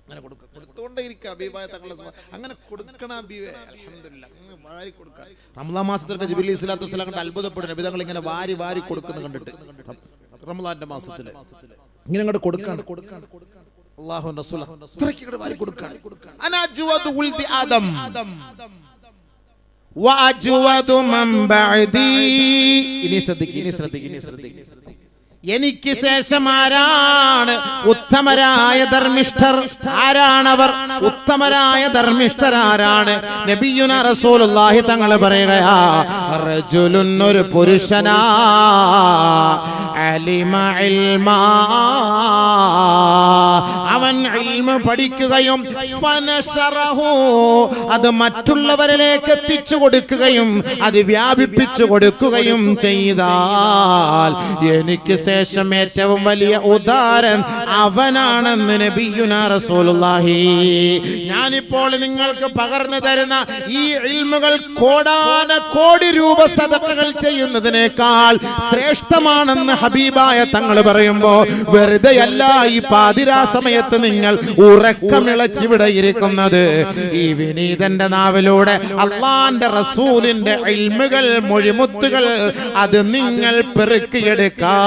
അങ്ങനെ കൊടുത്തോണ്ടേയിരിക്കുക. ഹബീബായ തങ്ങളുടെ അങ്ങനെ കൊടുക്കണം. ഹബീബേ അൽഹംദുലില്ലാഹ് വാരി കൊടുക്കുക. റമളാൻ മാസത്തിലൊക്കെ ജിബ്രീൽ സ്വല്ലല്ലാഹു അലൈഹി വസല്ലം കണ്ട് അത്ഭുതപ്പെടും. നബി തങ്ങൾ ഇങ്ങനെ വാരി വാരി കൊടുക്കുന്ന കണ്ടിട്ട്. റമളാന്റെ മാസത്തിൽ ഇങ്ങനെ അങ്ങോട്ട് കൊടുക്കാണ്. അല്ലാഹുവിന്റെ റസൂൽ ഇത്രയ്ക്ക് ഇങ്ങോട്ട് വാരി കൊടുക്കാണ്. അന അജ്വദു ഉൽദി ആദം വ അജ്വദു മൻ ബഅദി. ഇനി ശ്രദ്ധിക്കുക. എനിക്ക് ശേഷം ആരാണ് ഉത്തമരായ ധർമ്മിഷ്ഠർ? ആരാണവർ? ഉത്തമരായ ധർമ്മിഷ്ഠർ ആരാണ്? നബിയുനാ റസൂലുള്ളാഹി തങ്ങൾ പറയുകയാ, റജുലുൻ, ഒരു പുരുഷനാ, അലിമ ഇൽമാ, അവൻ ഇൽമ പഠിക്കുകയും ഫനശറഹു, അത് മറ്റുള്ളവരിലേക്ക് എത്തിച്ചു കൊടുക്കുകയും അത് വ്യാപിപ്പിച്ചു കൊടുക്കുകയും ചെയ്താൽ എനിക്ക് ശേഷം ഏറ്റവും വലിയ ഉദാരൻ അവനാണെന്ന് നബിയുനാ റസൂലുള്ളാഹി. ഞാനിപ്പോൾ നിങ്ങൾക്ക് പകർന്നു തരുന്ന ഈ ഇൽമുകൾ കോടാനകോടി രൂപ സദഖകൾ ചെയ്യുന്നതിനേക്കാൾ ശ്രേഷ്ഠമാണെന്ന് ഹബീബായ തങ്ങൾ പറയുമ്പോ വെറുതെയല്ല ഈ പാതിരാ സമയത്ത് നിങ്ങൾ ഉറക്കമിളച്ചിവിടെ ഇരിക്കുന്നത്. ഈ വിനീതന്റെ നാവിലൂടെ അള്ളാന്റെ റസൂലിന്റെ ഇൽമുകൾ, മൊഴിമുത്തുകൾ അത് നിങ്ങൾ പെറുക്കിയെടുക്കാൻ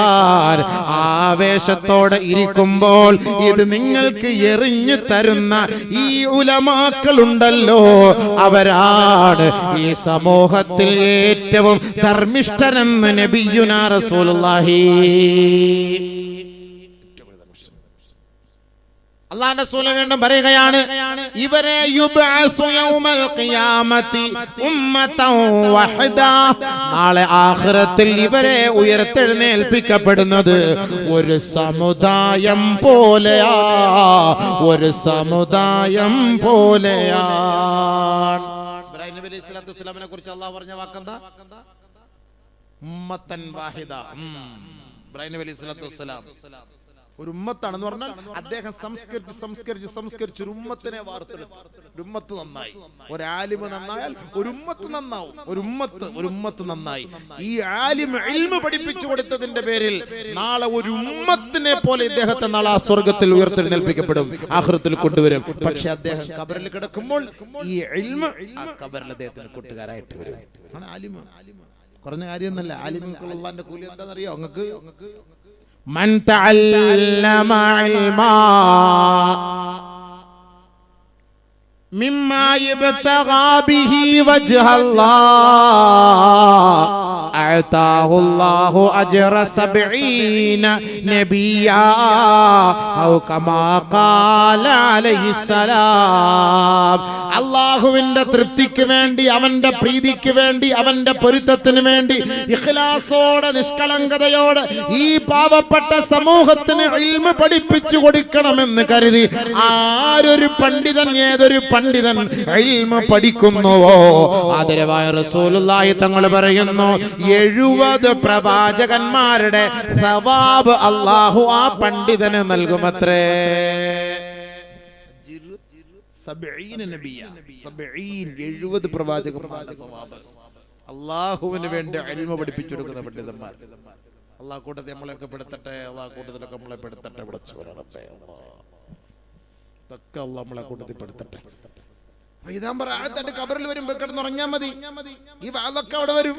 ആവേശത്തോടെ ഇരിക്കുമ്പോൾ ഇത് നിങ്ങൾക്ക് എറിഞ്ഞു തരുന്ന ഈ ഉലമാക്കളുണ്ടല്ലോ, അവരാണ് ഈ സമൂഹത്തിൽ ഏറ്റവും ധർമ്മിഷ്ഠരെന്ന് നബിയുനാ റസൂലുള്ളാഹി. അല്ലാഹുവിന്റെ റസൂൽ വീണ്ടും പറയുകയാണ്, ഇവരെ യുബ്അസു യൗമൽ ഖിയാമത്തി ഉമ്മതൻ വഹദ, നാളെ ആഖിറത്തിൽ ഇവരെ ഉയർത്തെഴുന്നേൽപ്പിക്കപ്പെടുന്നത് ഒരു സമുദായം പോലെയാ, ഒരു സമുദായം പോലെയാണ്. ഇബ്രാഹിം നബി അലൈഹി സ്വലാത്തു വസ്സലാമിനെ കുറിച്ച് അല്ലാഹു പറഞ്ഞ വാക്കെന്താ? ഉമ്മത്തൻ വാഹിദ. ഇബ്രാഹിം നബി അലൈഹി സ്വലാത്തു വസ്സലാം ഒരു ഉമ്മത്താണെന്ന് പറഞ്ഞാൽ അദ്ദേഹം സംസ്കരിച്ച് ഒരു ഉമ്മത്തിനെ വാർത്തെടുത്തു. ഒരു ഉമ്മത്ത് നന്നായി, ഒരു ആലിമ് നന്നായാൽ ഒരു ഉമ്മത്ത് നന്നാവും. ഒരു ഉമ്മത്ത് നന്നായി. ഈ ആലിമ് ഇൽമ് പഠിപ്പിച്ചു കൊടുത്തതിന്റെ പേരിൽ നാളെ ഒരു ഉമ്മത്തിനെ പോലെ ഇദ്ദേഹത്തെ നാളെ ആ സ്വർഗത്തിൽ ഉയർത്തെഴുന്നേൽപ്പിക്കപ്പെടും, ആഖിറത്തിൽ കൊണ്ടുവരും. പക്ഷെ അദ്ദേഹം ഖബറിൽ കിടക്കുമ്പോൾ ഈ ഇൽമ് ആ ഖബറിൽ അദ്ദേഹത്തിന് കൂട്ടുകാരായിട്ട് വരും. ആലിമ് കുറഞ്ഞ കാര്യമൊന്നല്ല. ആലിമുകൾക്ക് അല്ലാഹുവിന്റെ കൂലി എന്താണെന്നറിയോ നിങ്ങൾക്ക്? من تعلم علما مما يبتغى به وجه الله أعطاه الله أجر 70 نبيا أو كما قال عليه السلام. അല്ലാഹുവിന്റെ തൃപ്തിക്ക് വേണ്ടി, അവന്റെ പ്രീതിക്ക് വേണ്ടി, അവന്റെ പൊരുത്തത്തിന് വേണ്ടി ഇഖ്ലാസോടെ നിഷ്കളങ്കതയോടെ ഈ പാവപ്പെട്ട സമൂഹത്തിന് ഇൽമ് പഠിപ്പിച്ചു കൊടുക്കണമെന്ന് കരുതി ആരൊരു പണ്ഡിതൻ, ഏതൊരു പണ്ഡിതൻ ഇൽമ് പഠിക്കുന്നുവോ, ആദരവായ റസൂലുള്ളാഹി തങ്ങൾ പറയുന്നു 70 പ്രവാചകന്മാരുടെ സവാബ് അല്ലാഹു ആ പണ്ഡിതന് നൽകുമത്രേ. 70 പ്രവാചകന്മാരുടെ സവാബ് അല്ലാഹുവിന് വേണ്ടി ഇൽമു പഠിപ്പിച്ചു കൊടുക്കുന്ന പണ്ഡിതന്മാർ. അല്ലാഹു കൂട്ടത്തിൽ നമ്മളെയൊക്കെ പെടുത്തട്ടെ, അല്ലാഹു കൂട്ടത്തിലൊക്കെ നമ്മളെ പെടുത്തട്ടെ. ഇതൊക്കെ അള്ളാഹ് നമ്മളെ കൂട്ടത്തിൽ പെടുത്തട്ടെ. കബറിൽ വരുമ്പോ കിടന്നുറങ്ങിയാൽ മതി. ഈ വാതൊക്കെ അവിടെ വരും.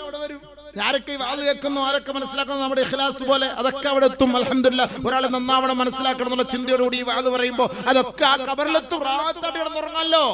ആരൊക്കെ ഈ വാത് കേൾക്കുന്നു, ആരൊക്കെ മനസ്സിലാക്കുന്നു, നമ്മുടെ ഇഖ്ലാസ് പോലെ അതൊക്കെ അവിടെ എത്തും. അൽഹംദുലില്ലാഹ്. ഒരാൾ നന്നാവണം, മനസ്സിലാക്കണം എന്നുള്ള ചിന്തയോടുകൂടി ഈ വാത് പറയുമ്പോ അതൊക്കെ ആ കബറിലെത്തും. റാഹത്തായിട്ട് കിടന്നുറങ്ങാമല്ലോ.